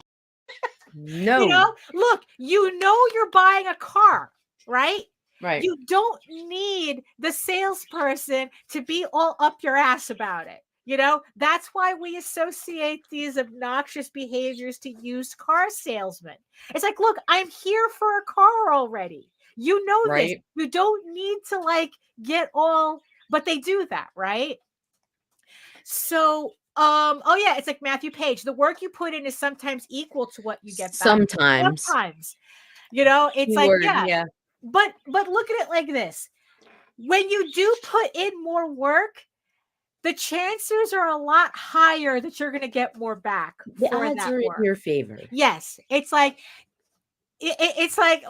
No. You know, look, you're buying a car, right? Right. You don't need the salesperson to be all up your ass about it. You know, that's why we associate these obnoxious behaviors to used car salesmen. It's like, look, I'm here for a car already. You know this. You don't need to like get all, but they do that, right? So, oh yeah, it's like Matthew Page. The work you put in is sometimes equal to what you get back. Sometimes. You know, it's like, yeah. But look at it like this. When you do put in more work, the chances are a lot higher that you're going to get more back. The odds are in your favor. Yes. It's like, it's like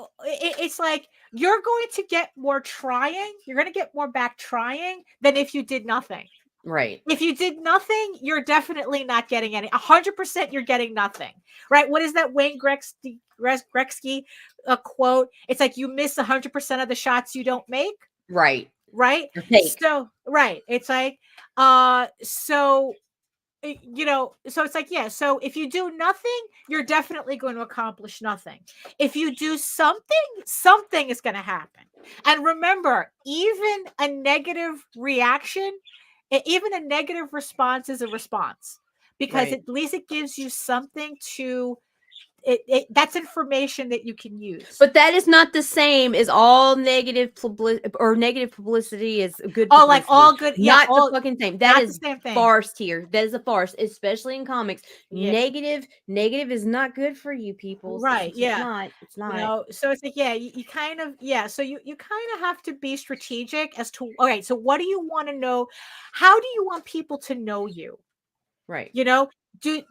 you're going to get more trying. You're going to get more back trying than if you did nothing. Right. If you did nothing, you're definitely not getting any. 100% you're getting nothing. Right. What is that Wayne Gretzky quote? It's like you miss 100% of the shots you don't make. Right. Right. So, right. It's like, so, you know, so it's like, yeah. So if you do nothing, you're definitely going to accomplish nothing. If you do something, something is going to happen. And remember, even a negative reaction, even a negative response is a response, because at least it gives you something to that's information that you can use. But that is not the same as all negative publicity is good. Oh, like all good. Yeah, not the fucking same. That is the same thing. Farce here. That is a farce, especially in comics. Yeah. Negative is not good for you people. Right. It's not. It's not. You know, so it's like, yeah, you kind of, yeah. So you kind of have to be strategic as to, all right, so what do you want to know? How do you want people to know you? Right. You know, do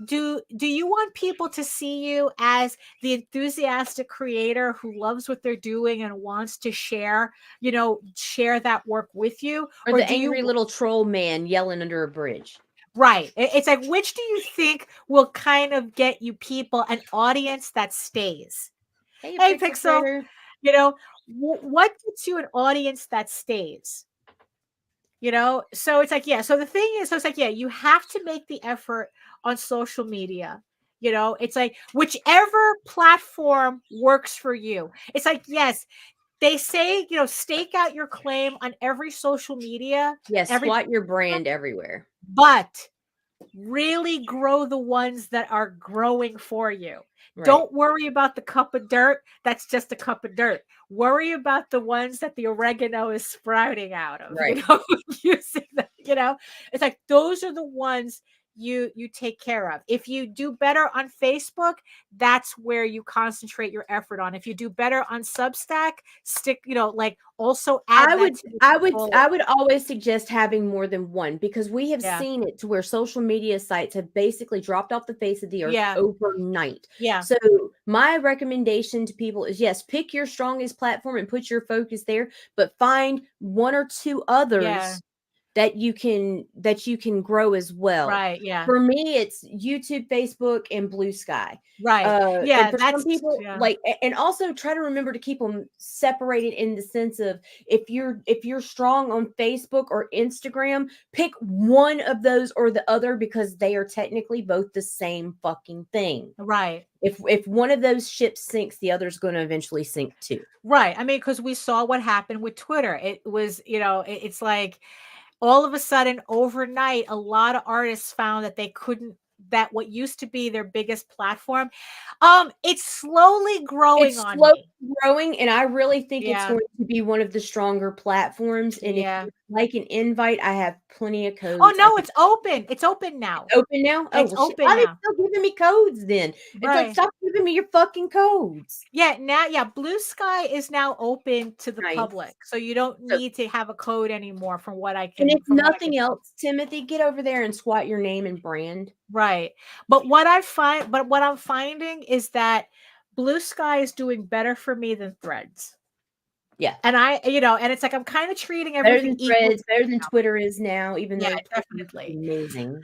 you want people to see you as the enthusiastic creator who loves what they're doing and wants to share that work with you, or the angry little troll man yelling under a bridge? Right. It's like, which do you think will kind of get you people an audience that stays? Hey Pixel, you know, what gets you an audience that stays? You know, so it's like, yeah. So the thing is, so it's like, yeah, you have to make the effort on social media. You know, it's like whichever platform works for you. It's like, yes, they say, you know, stake out your claim on every social media. Yes, squat your brand everywhere. But really grow the ones that are growing for you. Right. Don't worry about the cup of dirt. That's just a cup of dirt. Worry about the ones that the oregano is sprouting out of. Right. You know, using that, you know, it's like those are the ones you take care of. If you do better on Facebook, that's where you concentrate your effort on. If you do better on Substack, stick, you know, like also add I would always suggest having more than one, because we have seen it to where social media sites have basically dropped off the face of the earth overnight. Yeah. So my recommendation to people is, yes, pick your strongest platform and put your focus there, but find one or two others that you can grow as well. Right. Yeah. For me, it's YouTube, Facebook, and Blue Sky. Right. Yeah. For some people, like, and also try to remember to keep them separated in the sense of if you're strong on Facebook or Instagram, pick one of those or the other, because they are technically both the same fucking thing. Right. If one of those ships sinks, the other's going to eventually sink too. Right. I mean, because we saw what happened with Twitter. It was, you know, it's like, all of a sudden, overnight, a lot of artists found that they couldn't, that what used to be their biggest platform, it's slowly growing. It's slowly growing, and I really think it's going to be one of the stronger platforms. And if you like an invite, I have plenty of codes. Oh no, it's open. It's open now. Open now? Oh, it's open now. Why are they still giving me codes then? It's like, stop giving me your fucking codes. Yeah, now, Blue Sky is now open to the public, so you don't need to have a code anymore. From what I can. And if nothing else, Timothy, get over there and squat your name and brand. Right. But what I'm finding is that Blue Sky is doing better for me than Threads. Yeah. And and it's like I'm kind of treating everything Threads, better than Twitter is now, even though definitely amazing.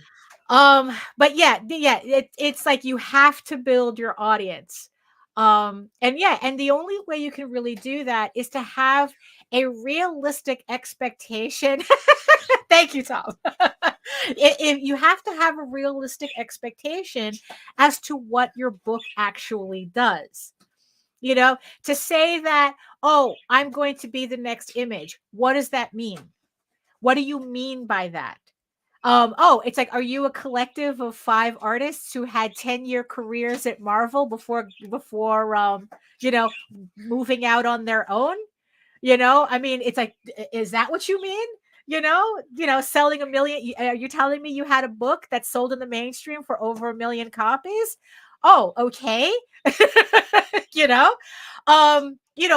But it's like you have to build your audience. And the only way you can really do that is to have a realistic expectation. Thank you, Tom. If you have to have a realistic expectation as to what your book actually does. To say that, oh, I'm going to be the next image. What does that mean? What do you mean by that? It's like, are you a collective of 5 artists who had 10-year careers at Marvel before moving out on their own? I mean, it's like, is that what you mean? Selling 1 million. Are you telling me you had a book that sold in the mainstream for over 1 million copies? Oh, okay.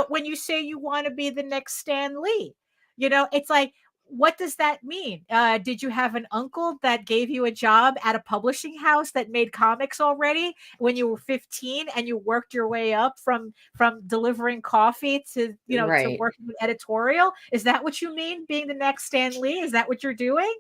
When you say you want to be the next Stan Lee, it's like, what does that mean? Did you have an uncle that gave you a job at a publishing house that made comics already when you were 15 and you worked your way up from delivering coffee to, to working with editorial? Is that what you mean? Being the next Stan Lee? Is that what you're doing?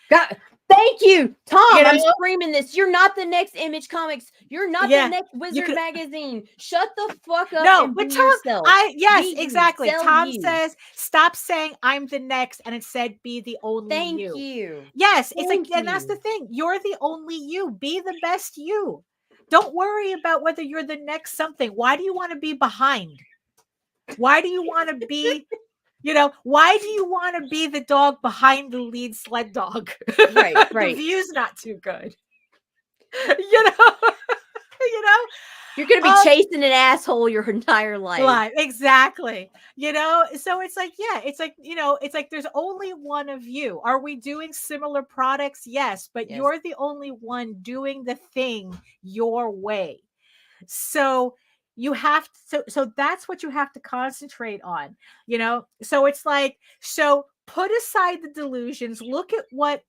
God, thank you, Tom. I'm screaming this. You're not the next Image Comics. You're not the next Wizard Magazine. Shut the fuck up and be yourself. Yes, exactly. Tom says, stop saying I'm the next, and instead be the only you. Thank you. Yes, it's like, and that's the thing. You're the only you. Be the best you. Don't worry about whether you're the next something. Why do you want to be behind? Why do you want to be... why do you want to be the dog behind the lead sled dog? Right. The view's not too good. You're going to be chasing an asshole your entire life. Exactly. So it's like, it's like there's only one of you. Are we doing similar products? Yes, but you're the only one doing the thing your way. So you have to, so that's what you have to concentrate on, so it's like, so put aside the delusions, look at what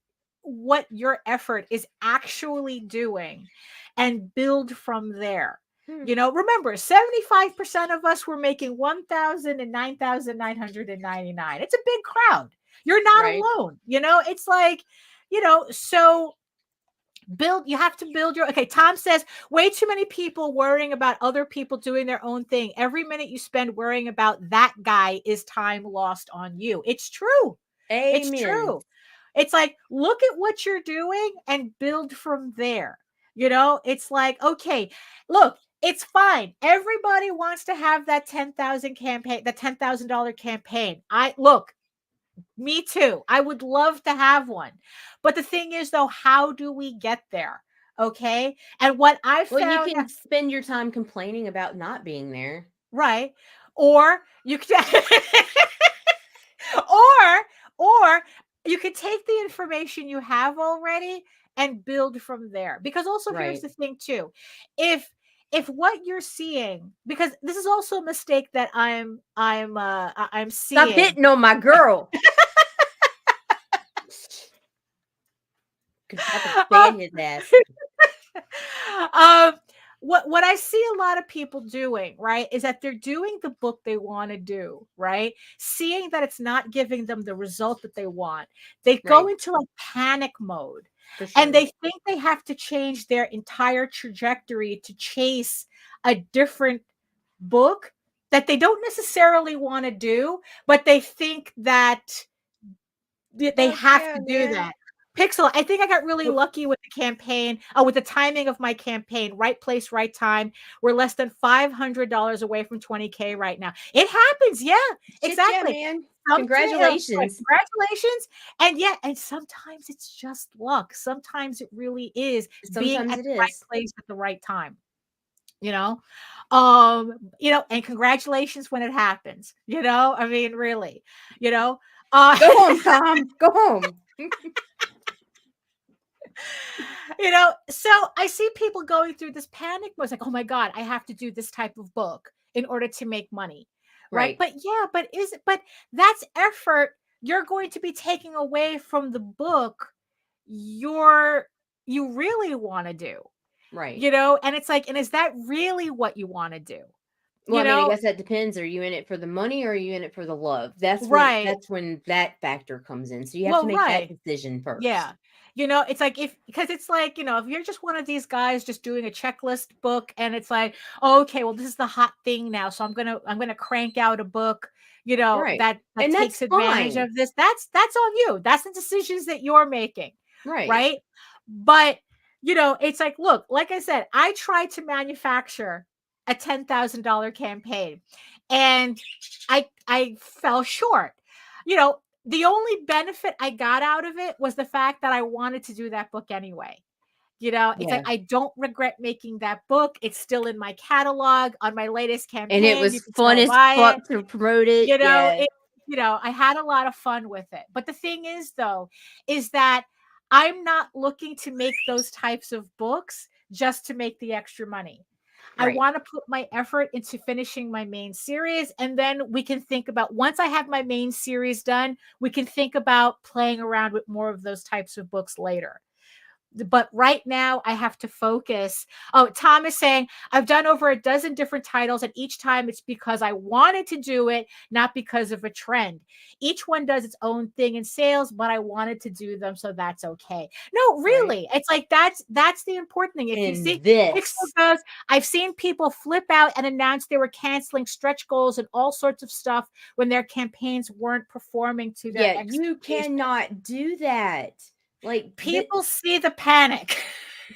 your effort is actually doing and build from there. Remember, 75% of us were making 1,000 and 9,999. It's a big crowd. You're not alone. It's like, so you have to build your... Okay, Tom says, way too many people worrying about other people doing their own thing. Every minute you spend worrying about that guy is time lost on you. It's true. Amen. It's true. It's like, look at what you're doing and build from there. It's like, okay, look, it's fine. Everybody wants to have that $10,000 campaign, the $10,000 campaign. Me too. I would love to have one. But the thing is, though, how do we get there? Okay. And what I found... Well, you can spend your time complaining about not being there. Right. Or you can... or you could take the information you have already and build from there. Because also, here's the thing, too. If what you're seeing, because this is also a mistake that I'm seeing. Stop hitting on my girl. Ban his ass. What I see a lot of people doing, right, is that they're doing the book they want to do, right? Seeing that it's not giving them the result that they want. They go into like panic mode. Sure. And they think they have to change their entire trajectory to chase a different book that they don't necessarily want to do, but they think that they have to do that. Pixel, I think I got really lucky with the campaign, with the timing of my campaign. Right place, right time. We're less than $500 away from 20K right now. It happens. Yeah, exactly. Yeah, man. Congratulations. Congratulations. And sometimes it's just luck. Sometimes it really is being at the right place at the right time. And congratulations when it happens. I mean, really, go home, Tom. Go home. So I see people going through this panic mode. It's like, oh my God, I have to do this type of book in order to make money. Right. But that's effort you're going to be taking away from the book you're you really want to do. Right. You know, and it's like, and is that really what you want to do? Well, I mean, I guess that depends. Are you in it for the money or are you in it for the love? That's when that factor comes in. So you have to make that decision first. Yeah. You know, it's like because it's like, you know, if you're just one of these guys just doing a checklist book and it's like, oh, okay, well, this is the hot thing now. So I'm gonna crank out a book, you know, that takes advantage of this. That's on you. That's the decisions that you're making. Right. But you know, it's like, look, like I said, I tried to manufacture a $10,000 campaign and I fell short. You know, the only benefit I got out of it was the fact that I wanted to do that book anyway. You know, it's like, I don't regret making that book. It's still in my catalog on my latest campaign. And it was fun as fuck to promote it. You know, you know, I had a lot of fun with it. But the thing is, though, is that I'm not looking to make those types of books just to make the extra money. I want to put my effort into finishing my main series. And then we can think about, once I have my main series done, we can think about playing around with more of those types of books later. But right now I have to focus. Oh, Tom is saying, I've done over a dozen different titles and each time it's because I wanted to do it, not because of a trend. Each one does its own thing in sales, but I wanted to do them. So that's okay. No, really. It's like, that's the important thing. If you see Pixel goes, I've seen people flip out and announce they were canceling stretch goals and all sorts of stuff when their campaigns weren't performing to their expectations. You cannot do that. Like, people see the panic.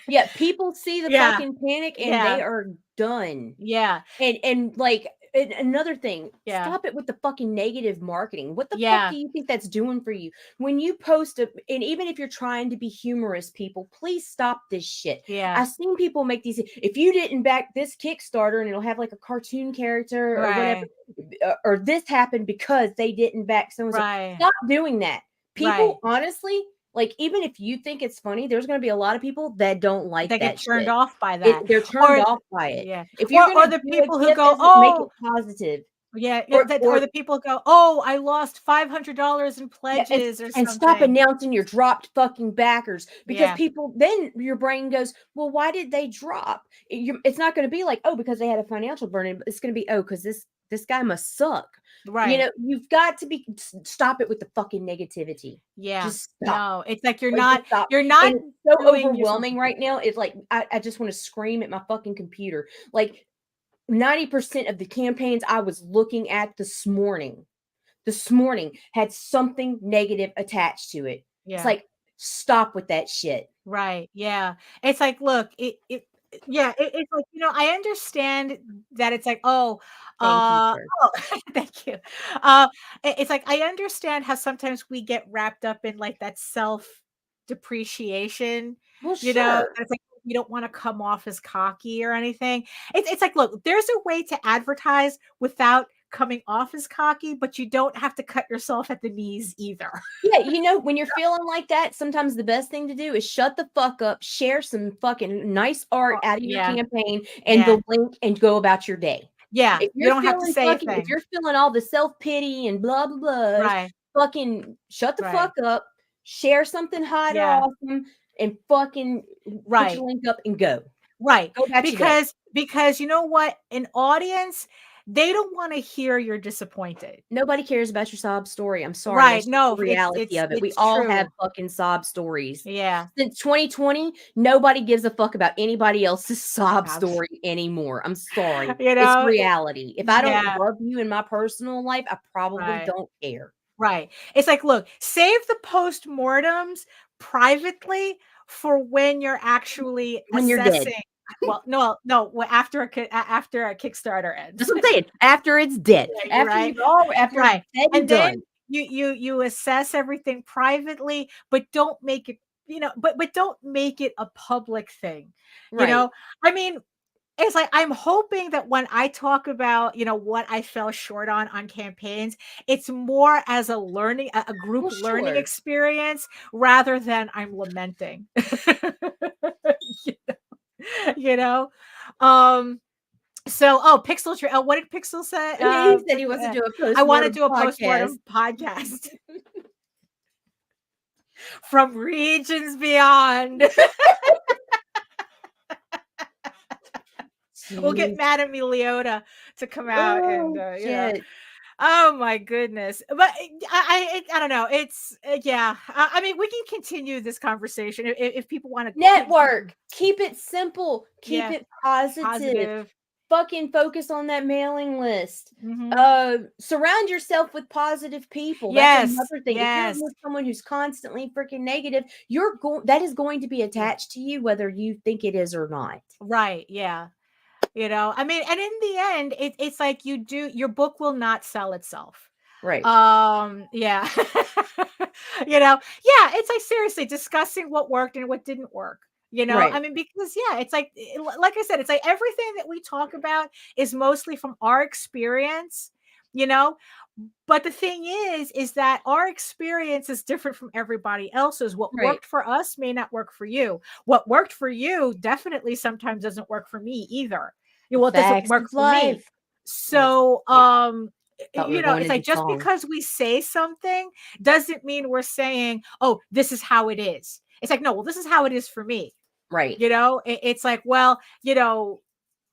Yeah, people see the fucking panic and they are done. Yeah. And like, another thing, stop it with the fucking negative marketing. What the fuck do you think that's doing for you? When you post and even if you're trying to be humorous, people, please stop this shit. Yeah. I've seen people make these, if you didn't back this Kickstarter and it'll have like a cartoon character or whatever, or this happened because they didn't back so and so. Stop doing that. People, honestly, like, even if you think it's funny, there's going to be a lot of people that don't like that. They get turned off by that. They're turned off by it. Yeah. If you're or the people who go, oh, make it positive. Yeah. Or the people go, oh, I lost $500 in pledges or something. And stop announcing your dropped fucking backers because people, then your brain goes, well, why did they drop? It's not going to be like, oh, because they had a financial burden. It's going to be, oh, because this guy must suck. Right. You know, you've got to stop it with the fucking negativity. Yeah. Just stop. No, it's like you're not and it's so overwhelming right now. It's like I just want to scream at my fucking computer. Like 90% of the campaigns I was looking at this morning had something negative attached to it. Yeah. It's like, stop with that shit. Right. Yeah. It's like, look, it's like, you know, I understand that it's like, thank you. It's like, I understand how sometimes we get wrapped up in like that self-depreciation, you know, it's like, you don't want to come off as cocky or anything. It's like, look, there's a way to advertise without coming off as cocky, but you don't have to cut yourself at the knees either. Yeah, you know, when you're feeling like that, sometimes the best thing to do is shut the fuck up, share some fucking nice art out of your campaign and the link and go about your day. Yeah, if you don't have to say if you're feeling all the self-pity and blah, blah, blah, fucking shut the fuck up, share something hot or awesome, and fucking put your link up and go. Right. Go because you know what? An audience, they don't want to hear you're disappointed. Nobody cares about your sob story. I'm sorry. Right. No, the reality of it. We all have fucking sob stories. Yeah. Since 2020, nobody gives a fuck about anybody else's sob story anymore. I'm sorry. You know, it's reality. If I don't love you in my personal life, I probably don't care. Right. It's like, look, save the postmortems privately for when you're actually when you're dead. Well, no. After a Kickstarter ends. That's what I'm saying. After it's dead. After it's dead and done. Then you assess everything privately, but don't make it, you know, but don't make it a public thing. You know, I mean, it's like, I'm hoping that when I talk about, you know, what I fell short on campaigns, it's more as a group learning experience rather than I'm lamenting. You know, so Pixel what did Pixel say? He said he wants to do a postmortem. I want to do a postmortem podcast from regions beyond. We'll get Madame Leota to come out and you know. Oh my goodness. But I don't know. It's yeah. I mean, we can continue this conversation if people want to network. Keep it simple. Keep it positive. Fucking focus on that mailing list. Surround yourself with positive people. That's another thing. If you're with someone who's constantly freaking negative, that is going to be attached to you, whether you think it is or not. Right. Yeah. You know, I mean, and in the end, it's like your book will not sell itself. Right. Yeah. You know, yeah, it's like seriously discussing what worked and what didn't work. You know, I mean, because it's like I said, it's like everything that we talk about is mostly from our experience, you know. But the thing is that our experience is different from everybody else's. What worked for us may not work for you. What worked for you definitely sometimes doesn't work for me either. You know, what doesn't work for me. So, you know, it's like just because we say something doesn't mean we're saying, oh, this is how it is. It's like, no, well, this is how it is for me. Right. You know, it's like, well, you know,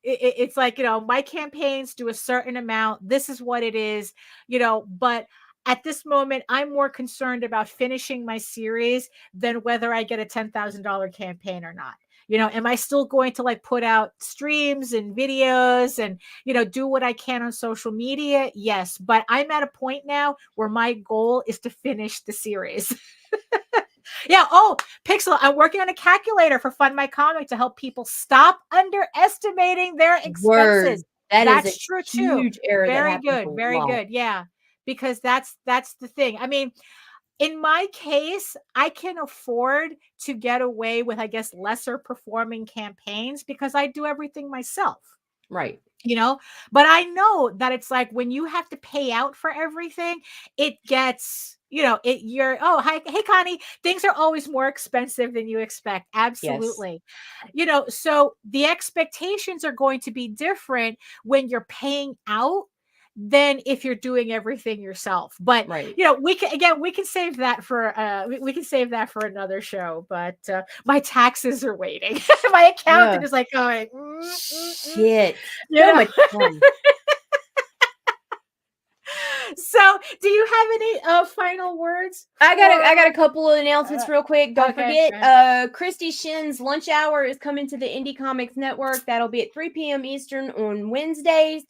it's like, you know, my campaigns do a certain amount. This is what it is, you know, but at this moment, I'm more concerned about finishing my series than whether I get a $10,000 campaign or not. You know, am I still going to like put out streams and videos and, you know, do what I can on social media? Yes. But I'm at a point now where my goal is to finish the series. Yeah. Oh, Pixel, I'm working on a calculator for Fund My Comic to help people stop underestimating their expenses. That's true too. Very good. Very good. Yeah. Because that's the thing. I mean, in my case, I can afford to get away with, I guess, lesser performing campaigns because I do everything myself. Right. You know, but I know that it's like when you have to pay out for everything, it gets, you know, hey, Connie, things are always more expensive than you expect. Absolutely. Yes. You know, so the expectations are going to be different when you're paying out than if you're doing everything yourself. But you know, we can save that for we can save that for another show. But my taxes are waiting. My accountant is like going, shit. So much fun. So, do you have any final words? I got a couple of announcements real quick. Don't forget, Christie Shinn's lunch hour is coming to the Indie Comics Network. That'll be at 3 p.m. Eastern on Wednesdays.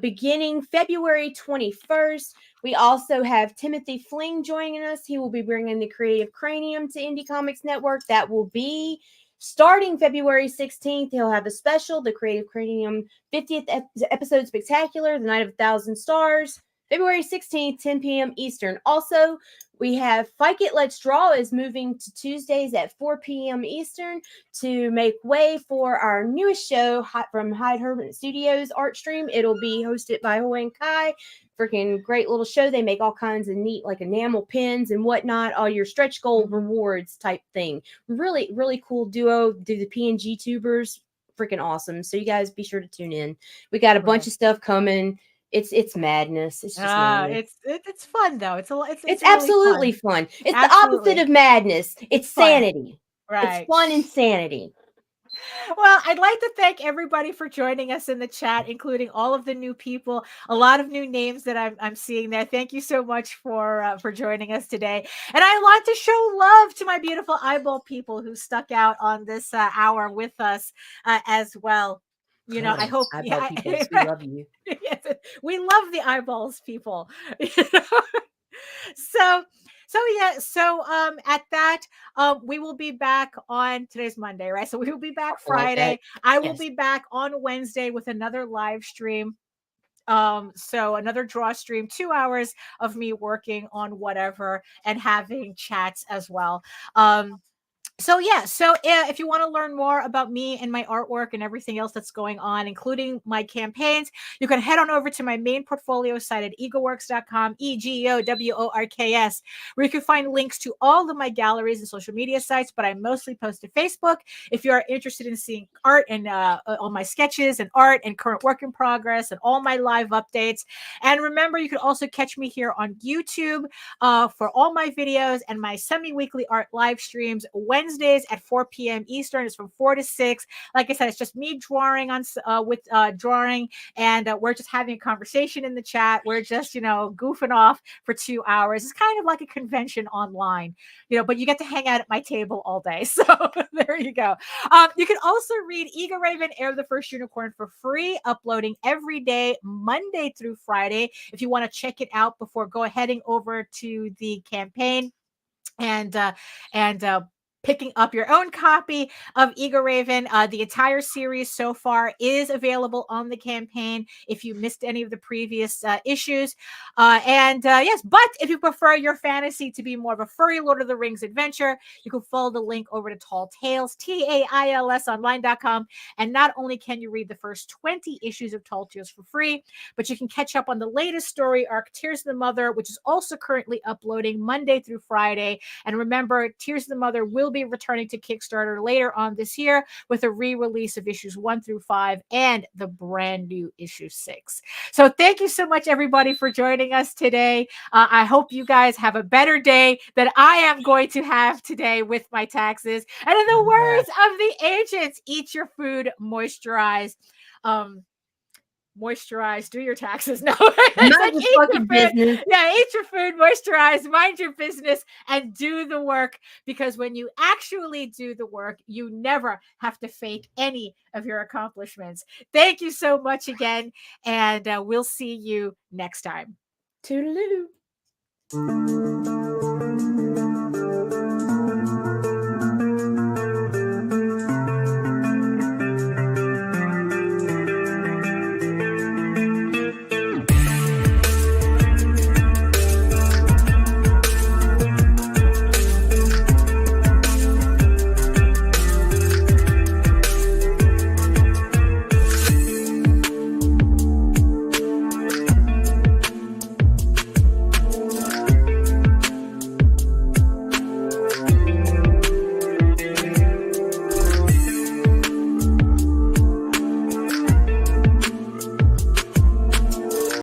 Beginning February 21st, we also have Timothy Fling joining us. He will be bringing the Creative Cranium to Indie Comics Network. That will be starting February 16th. He'll have a special, the Creative Cranium 50th episode spectacular, the Night of 1,000 Stars, February 16th, 10 p.m. Eastern. Also, we have Fyke It, Let's Draw is moving to Tuesdays at 4 p.m. Eastern to make way for our newest show from Hyde Herman Studios Art Stream. It'll be hosted by Hoi Kai. Freaking great little show. They make all kinds of neat like enamel pins and whatnot, all your stretch goal rewards type thing. Really, really cool duo. Do the PNG tubers. Freaking awesome. So you guys be sure to tune in. We got a bunch of stuff coming. It's madness. It's just madness. It's fun though. It's really absolutely fun. It's the opposite of madness. It's sanity. Right. It's fun insanity. Well, I'd like to thank everybody for joining us in the chat, including all of the new people, a lot of new names that I'm seeing there. Thank you so much for joining us today. And I want to show love to my beautiful eyeball people who stuck out on this hour with us as well. You know, I hope we love you. Yes, we love the eyeballs people. You know? So at that, we will be back on today's Monday, right? So we will be back Friday. I will be back on Wednesday with another live stream. So another draw stream, 2 hours of me working on whatever and having chats as well. So if you want to learn more about me and my artwork and everything else that's going on, including my campaigns, you can head on over to my main portfolio site at egoworks.com, EGOWORKS, where you can find links to all of my galleries and social media sites, but I mostly post to Facebook. If you are interested in seeing art and all my sketches and art and current work in progress and all my live updates. And remember, you can also catch me here on YouTube for all my videos and my semi-weekly art live streams Wednesday Wednesdays at 4 p.m. Eastern. It's from 4 to 6. Like I said, it's just me drawing with drawing, and we're just having a conversation in the chat. We're just, goofing off for 2 hours. It's kind of like a convention online, but you get to hang out at my table all day. So there you go. You can also read Eagle Raven, Heir of the First Unicorn for free, uploading every day, Monday through Friday. If you want to check it out before heading over to the campaign and picking up your own copy of Eagle Raven. The entire series so far is available on the campaign if you missed any of the previous issues. Yes, but if you prefer your fantasy to be more of a furry Lord of the Rings adventure, you can follow the link over to Tall Tales, TAILS online.com. And not only can you read the first 20 issues of Tall Tales for free, but you can catch up on the latest story arc, Tears of the Mother, which is also currently uploading Monday through Friday. And remember, Tears of the Mother will be returning to Kickstarter later on this year with a re-release of issues 1 through 5 and the brand new issue 6. So thank you so much, everybody, for joining us today. I hope you guys have a better day than I am going to have today with my taxes. And in the words of the ancients, eat your food, moisturize. Moisturize, do your taxes. No, it's like eat your food. Business. Yeah, eat your food, moisturize, mind your business, and do the work. Because when you actually do the work, you never have to fake any of your accomplishments. Thank you so much again, and we'll see you next time. Toodaloo.